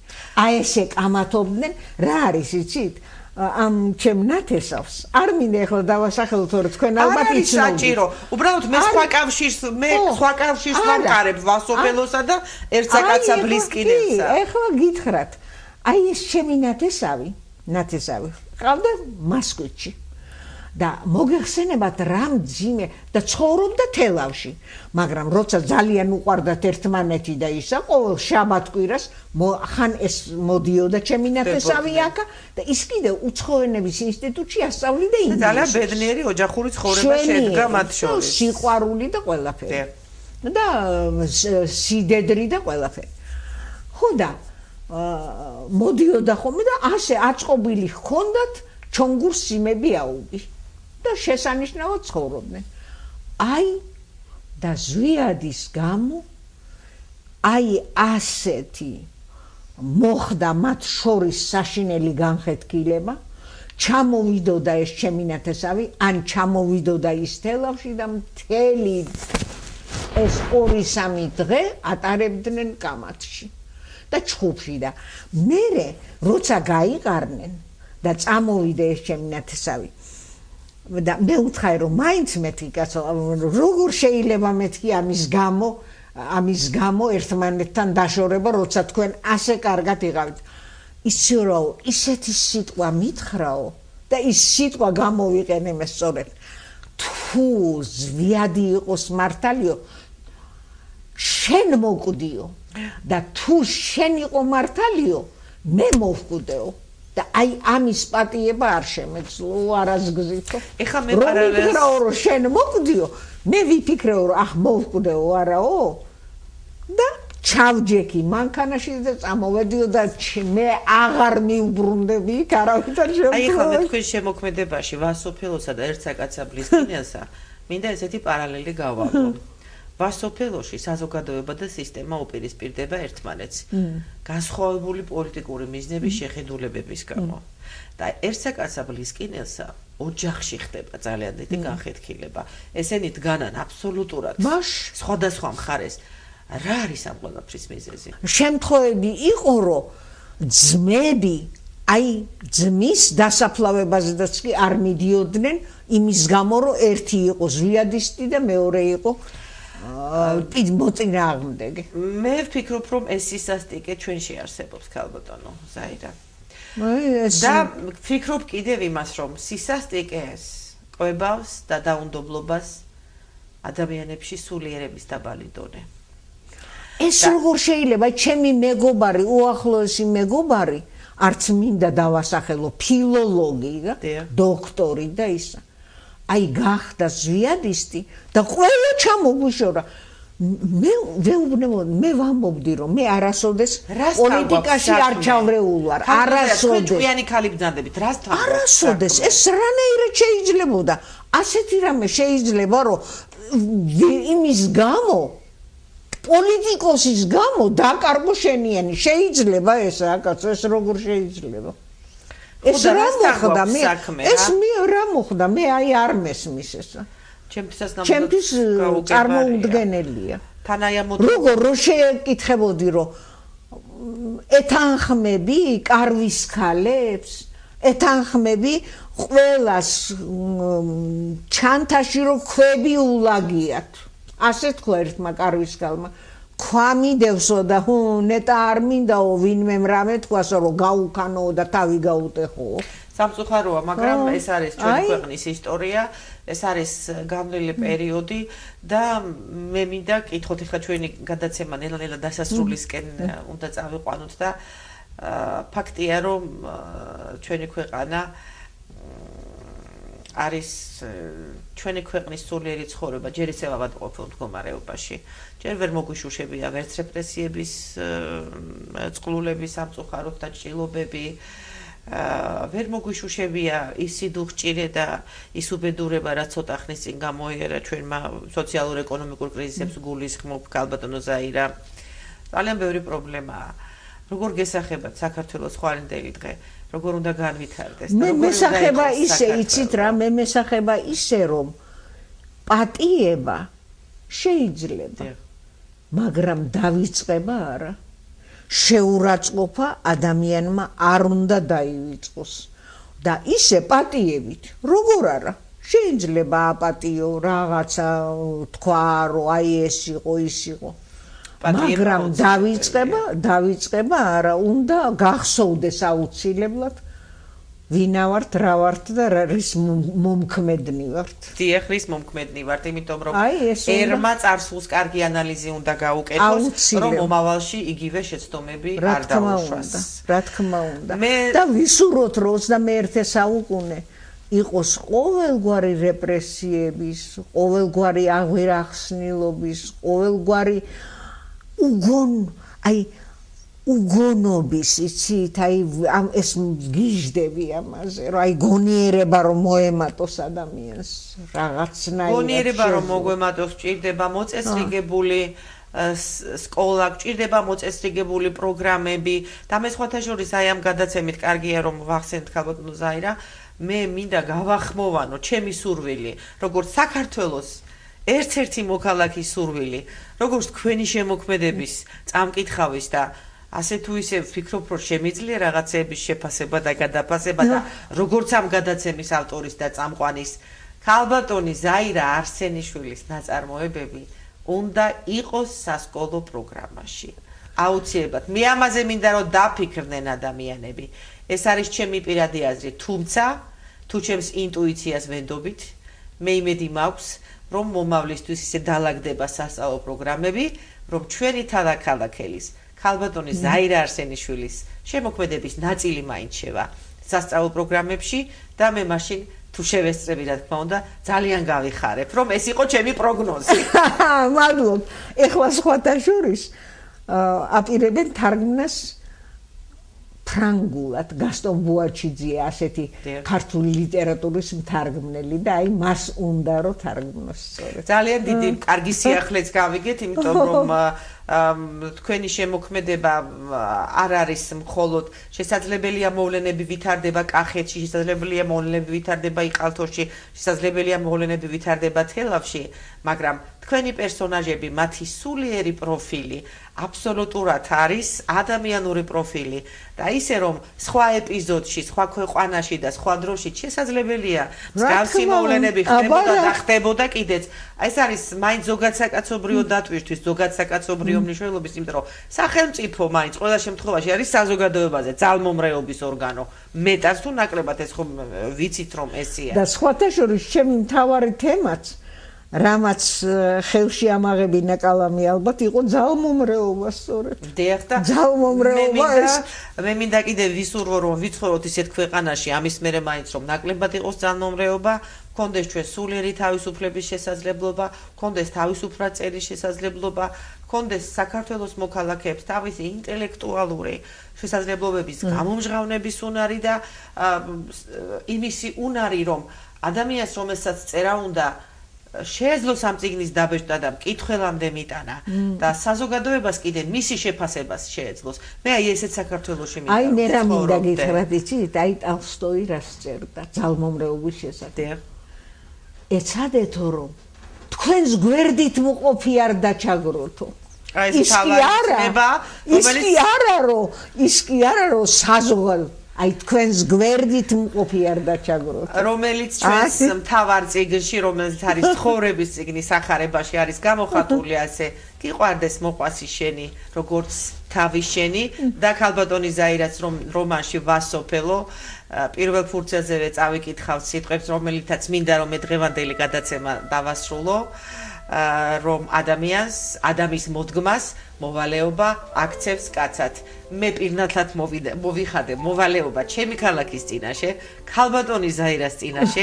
აი ესე კამათობდნენ, რა არის იცით? ამ ჩემ ნათესავს არ მინდა ახლა დავასახელოთ რომ თქვენ ალბათ იცნობთ. არის საჭირო. უბრალოდ მე სხვა კავშირს ვამყარებ ვასოფელოსა და ერთ საკაცსა ბლისკინელსა. ახლა გითხრათ, აი ეს ჩემი ნათესავი ყავდა მოსკოვში. და მოგეხსენებათ რამ ძიმე და ცხოვრობდა თელავში მაგრამ როცა ძალიან უყვარდათ ერთმანეთი და ისა ყოველ შაბათ-კვირას ხან ეს მოდიოდა ჩემი ნათესავი აქა და ის კიდე უცხოენების ინსტიტუტში ასწავლიდა ინგლისურს ძალიან ბედნიერი ოჯახური ცხოვრება შედგა მათ შორის სიყვარული და ყველაფერი და სიდედრი და ყველაფერი ხო და მოდიოდა ხოლმე და ასე აწყობილი ჰქონდათ ჩონგურს სიმები აუგი და შესანიშნავად ცხოვრობდნენ. აი და ზვიადის გამო აი ასეთი მოხდა მათ შორის საშინელი განხეთქილება ჩამოვიდოდა ეს ჩემი ნათესავი, ან ჩამოვიდოდა ის თელავში და მთელი ეს 2-3 დღე ატარებდნენ კამათში და ჩხუბში და მერე როცა გაიყარნენ და წამოვიდა ეს ჩემი ნათესავი და მე უთხარი რომ მაინც მეთქი კაცო როგორ შეიძლება მეთქი ამის გამო ერთმანეთთან დაშორება როცა თქვენ ასე კარგად იყავით იცი რომ ისეთი სიტყვა მითხრაო და ის სიტყვა გამოვიყენე მე სწორედ თუ ზვიადი იყოს მართალიო შენ მოკვდიო და თუ შენ იყო მართალიო მე მოვკვდეო და აი ამის პატიება არ შემეძლო არასგზითო ეხა მე პარალელს რომ შენ მოკვდიო მე ვიფიქრეო რომ ახ მოვკვდეო არაო და ჩავჯექი მანქანაში და წამოვედიო და მე აღარ მიუბრუნდები იქ არავითარ შემთხვევაში აი ხა მე თქვენ შემოქმედებაში ვასოფელოსა და ერთ საკაცაბლის კინელსა მინდა ესეთი პარალელი გავაკო ვასოფელოში საზოგადოება და სისტემა უპირისპირდება ერთმანეთს განსხვავებული პოლიტიკური მიზნების შეხედულებების გამო და ერთ საკაცაბლის კინელსა ოჯახში ხდება ძალიან დიდი განხეთქილება ესენი დგანან აბსოლუტურად სხვადასხვა მხარეს რა არის ამ ყველაფრის მიზეზი? შემთხვევები იყო, რომ ძმები აი ძმის დასაფლავებაზეც კი არ მიდიოდნენ იმის გამო, რომ ერთი იყო ზვიადისტი და მეორე იყო მოწინააღმდეგე. მე ვფიქრობ, რომ ეს სისასტიკე ჩვენში არსებობს, ქალბატონო ზაირა. და ვფიქრობ კიდევ იმას, რომ სისასტიკეს ყვებავს და დაუნდობლობას ადამიანებში სულიერების დაბალი დონე. ეს როგორ შეიძლება ჩემი მეგობარი, უახლოესი მეგობარი, არც მინდა დავასახელო ფილოლოგი და დოქტორი და ისა. აი გახდა ზვიადისტი და ყველა ჩამოგვიშორა. მე ვამბობდი რომ მე არასოდეს პოლიტიკაში არ ჩავრეულ ვარ. არასოდეს. თქვენი ქალი ბრძანდებით, რასთან? არასოდეს. ეს რანაირად შეიძლებოდა? ასეთი რამე შეიძლება რომ იმის გამო პოლიტიკოსის გამო დაკარგო შენიანი შეიძლება ეს აკაცო ეს როგორ შეიძლება ეს რა მოხდა მე რა მოხდა მე აი არ მესმის ესა ჩემთვის წარმოუდგენელია როგორ შეკითხებოდი რომ ეთანხმები კარვის ქალებს ეთანხმები ყველას ჩანთაში რომ ქვები ულაგიათ ასე თქვა ერთმა კარვის ქალმა ქვამიდევსო და ნეტა არ მინდაო ვინმე რამე თქვასო რომ გაუქანო და თავი გაუტეხო სამწუხაროა მაგრამ ეს არის ჩვენი ქვეყნის ისტორია ეს არის გამლილი პერიოდი და მე მინდა კითხოთ ახლა ჩვენი გადაცემა ნელა-ნელა დასასრულისკენ უნდა წავიყვანოთ და ფაქტია რომ ჩვენი ქვეყანა არის ჩვენი ქვეყნის სულიერი ცხოვრება ჯერ ისევ ავადმყოფილ მდგომარეობაში ჯერ ვერ მოგვიშუშებია ვერც რეპრესიების წყლულების სამწუხაროდ და ჭრილობები ვერ მოგვიშუშებია ის სიდუხჭირე და ის უბედურება რაც ცოტა ხნის წინ გამოიარა ჩვენმა სოციალურ-ეკონომიკურ კრიზისებს გულისხმობ ქალბატონო ზაირა ძალიან ბევრი პრობლემაა როგორ გესახებათ საქართველოს ხვალინდელი დღე როგორ უნდა განვითარდეს მე მესახება ისე იცით რა მე მესახება ისე რომ პატიება შეიძლება მაგრამ დავიწყება არა შეურაცხყოფა ადამიანმა არ უნდა დაივიწყოს და ისე პატიებით როგორ არა შეიძლება აპატიო რაღაცა თქვა რომ აი ეს იყო ის იყო მაგრამ დავიწყება არა უნდა გახსოვდეს აუცილებლად ვინა ვართ რა ვართ და რის მომქმედნი ვართ დიახ რის მომქმედნი ვართ იმიტომ რომ ერმა წარსულს კარგი ანალიზი უნდა გაუკეთოს რომ მომავალში იგივე შეცდომები არ დაუშვას რა თქმა უნდა და ვისურვოთ რომ 21 საუკუნე იყოს ყოველგვარი რეპრესიების ყოველგვარი აღვირახსნილობის ყოველგვარი უგონობის იცით აი ეს გიჟდები ამაზე რომ აი გონიერება რომ მოემატოს ადამიანს რაღაცნაირად გონიერება რომ მოგვემატოს ჭირდება მოწესრიგებული სკოლა, გჭირდება მოწესრიგებული პროგრამები და მე სხვათა შორის აი ამ გადაცემით კარგია რომ ვახსენეთ ქალბატონო ზაირა, მე მინდა გავახმოვანო ჩემი სურვილი, როგორც საქართველოს ერთ-ერთი მოქალაქის სურვილი, როგორც თქვენი შემოქმედების წამკითხავის და ასე თუ ისე ვფიქრობ, რომ შემიძლია რაღაცეების შეფასება და გადაფასება და როგორც ამ გადაცემის ავტორის და წამყვანის ქალბატონი ზაირა არსენიშვილის ნაწარმოებები უნდა იყოს სასკოლო პროგრამაში. აუცილებლად. მე ამაზე მინდა რომ დაფიქრდნენ ადამიანები. ეს არის ჩემი პირადი აზრი, თუმცა თუ ჩემს ინტუიციას ვენდობით, მე იმედი მაქვს, რომ მომავლისთვის ისე დალაგდება სასწავლო პროგრამები, რომ ჩვენი თავდაქალაქელის ქალბატონი ზაირა არსენიშვილის შემოქმედების ნაწილი მაინც შევა სასწავლო პროგრამებში და მე მაშინ თუ შევესწრები, რა თქმა უნდა, ძალიან გავიხარებ, რომ ეს იყო ჩემი პროგნოზი. მადლობ. ეხლა სხვათა შორის აპირებენ თარგმნას ფრანგულად, გასტონ ბუაჩიძე ასეთი ქართული ლიტერატურის მთარგმნელი და აი მას უნდა რომ თარგმნოს სწორედ. ძალიან დიდი კარგი სიახლეც გავიგეთ, იმიტომ რომ თქვენი შემოქმედება არ არის მხოლოდ შესაძლებელია მოვლენები ვითარდება კახეთში, შესაძლებელია მოვლენები ვითარდება იყალთოში, შესაძლებელია მოვლენები ვითარდება თელავში, მაგრამ თქვენი პერსონაჟები, მათი სულიერი პროფილი აბსოლუტურად არის ადამიანური პროფილი და ისე რომ სხვა ეპიზოდში, სხვა ქვეყანაში და სხვა დროში შესაძლებელია მსგავსი მოვლენები ხდებოდა და ხდებოდა კიდეც. ეს არის მაინც ზოგადსაკაცობრიო დატვირთვის, ზოგადსაკაცობრიო მნიშვნელობის, იმიტომ რომ სახელმწიფო მაინც ყველა შემთხვევაში არის საზოგადოებაზე ძალმომრეობის ორგანო. მეტად თუ ნაკლებად ეს ხომ ვიცით რომ ესეა. და სხვათა შორის ჩემი მთავარი თემაც რამაც ხელში ამაღებინა კალამი ალბათ იყო ძალმომრეობა სწორედ. დიახ და ძალმომრეობა მე მინდა კიდევ ვისურვო რომ ვიცხოვროთ ისეთ ქვეყანაში ამის მერე მაინც რომ ნაკლებად იყოს ძალმომრეობა, გქონდეს ჩვენ სულიერი თავისუფლების შესაძლებლობა, გქონდეს თავისუფლად წერის შესაძლებლობა, გქონდეს საქართველოს მოქალაქეებს თავისი ინტელექტუალური შესაძლებლობების გამომჟღავნების უნარი და იმისი უნარი რომ ადამიანს რომელსაც წერა უნდა შეეძლოს ამ წიგნის დაბეჭდა და მკითხველამდე მიტანა და საზოგადოებას კიდე მისი შეფასებას შეეძლოს. მე აი ესეც საქართველოში მინდა. აი მე რა მინდა გითხრათ, იცით, აი ტოლსტოი რას წერდა ძალმომრეობის შესახებ. ეცადეთო რომ თქვენს გვერდით მყოფი არ დაჩაგროთო. ის კი არა რომ საზოგადო აი თქვენს გვერდით მყოფი არ დაჩაგროთ. რომელიც ჩვენს მთავარ წიგნში, რომელიც არის ცხოვრების წიგნი სახარებაში არის გამოხატული ასე, გიყვარდეს მოყვასი შენი, როგორც თავი შენი და ქალბატონი ზაირაც რომანში ვასოფელო პირველ ფურცელზევე წავიკითხავ სიტყვებს, რომელითაც მინდა რომ მე დღევანდელი გადაცემა დავასრულო, რომ ადამიანის მოდგმას მოვალეობა აქცევს კაცად. მე პირნათლად მოვიხადე მოვალეობა ჩემი ქალაქის წინაშე, ქალბატონი ზაირას წინაშე,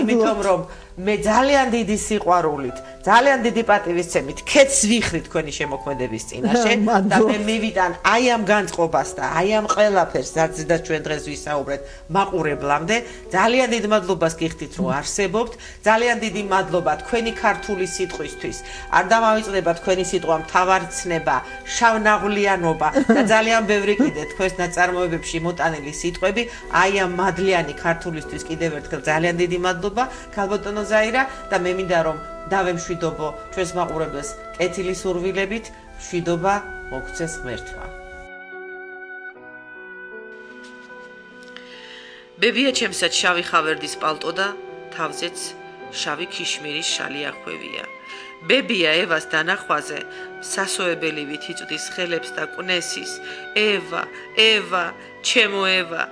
იმიტომ რომ მე ძალიან დიდი სიყვარულით, ძალიან დიდი პატივისცემით ქეთს ვიხრი თქვენი შემოქმედების წინაშე და მე მივიტან აი ამ განწყობას და აი ამ ყველაფერს, სადაც ჩვენ დღეს ვისაუბრეთ, მაყურებლამდე. ძალიან დიდ მადლობას გიხდით, რომ არსებობთ. ძალიან დიდი მადლობა თქვენი ქართული სიტყვისთვის. არ დამავიწყდება თქვენი სიტყვა მთავარცნება, შავნაღვლიანობა და ძალიან ბევრი კიდე თქვენს ნაწარმოებებში მოტანილი სიტყვები. აი ამ მადლიანი ქართულისთვის კიდევ ერთხელ ძალიან დიდი მადლობა ქალბატონო ზაირა და მე მინდა რომ დავემშვიდობო ჩვენს მაყურებელს კეთილი სურვილებით, მშვიდობა მოგცეს ღმერთმა. ბებია ჩემსაც შავი ხავერდის პალტო და თავზეც შავი ქიშმირის შალი ახვევია. ბებია ევას დანახვაზე სასოებელივით იწვდის ხელებს და კვნესის. ევა, ჩემო ევა,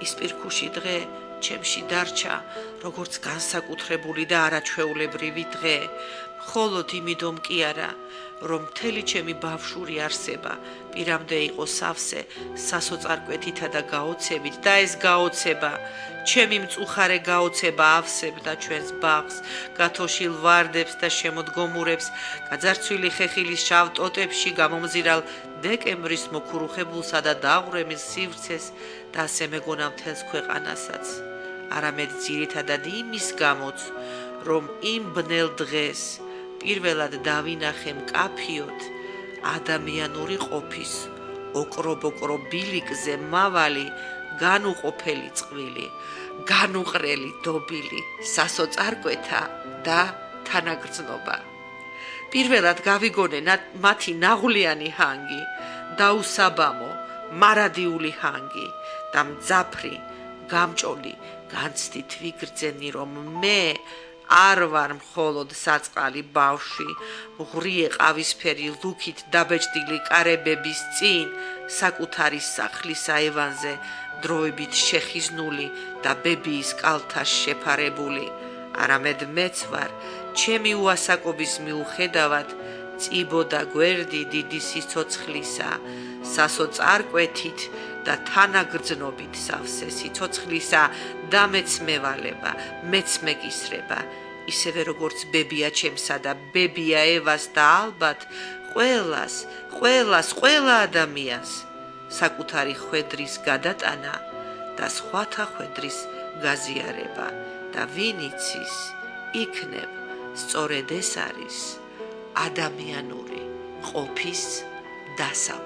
ის პირქუში დღე ჩემში დარჩა, როგორც განსაკუთრებული და არაჩვეულებრივი დღე. მხოლოდ იმედომ კი არა, რომ მთელი ჩემი ბავშვური არსება პირამდე იყო სავსე სასოწარკვეთითა და გაოცებით და ეს გაოცება ჩემი მწუხარე გაოცება ავსებდა ჩვენს ბაღს, გათოშილ ვარდებს და შემოდგომურებს, გაძარცვილი ხეხილის შავ ტოტებში გამომზირალ დეკემბრის მოქურუხებულსა და დაღვრემილ სივრცეს და ასე მეგონა მთელს ქვეყანასაც. არამედ ძირითადად იმის გამოც, რომ იმ ბნელ დღეს პირველად დავინახე მკაფიოდ ადამიანური ყოფის ოქრობ-ოქრო ბილიკზე მავალი განუყოფელი წყვილი განუყრელი დობილი სასოწარკვეთა და თანაგრძნობა პირველად გავიგონე მათი ნაღვლიანი ჰანგი დაუსაბამო მარადიული ჰანგი და მძაფრი გამჭოლი განცდით ვიგრძენი რომ მე არ ვარ მხოლოდ საწყალი ბავშვი ღვრიე ყავისფერი ლუქით დაბეჭდილი კარებების წინ საკუთარი სახლის აივანზე დროებით შეხიზნული და ბებიის კალთა შეფარებული არამედ მეც ვარ ჩემი უასაკობის მიუხედავად წიბოდა გვერდი დიდი სიცოცხლისა სასოწარკვეთით და თანაგრძნობით სავსე სიცოცხლისა და მეც მევალება მეც მეკისრება ისევე როგორც ბებია ჩემსა და ბებია ევას და ალბათ ყველა ადამიანს საკუთარი ხვედრის გადატანა და სხვათა ხვედრის გაზიარება და ვინ იცის იქნებ სწორედ ეს არის ადამიანური ყოფის დასავლელი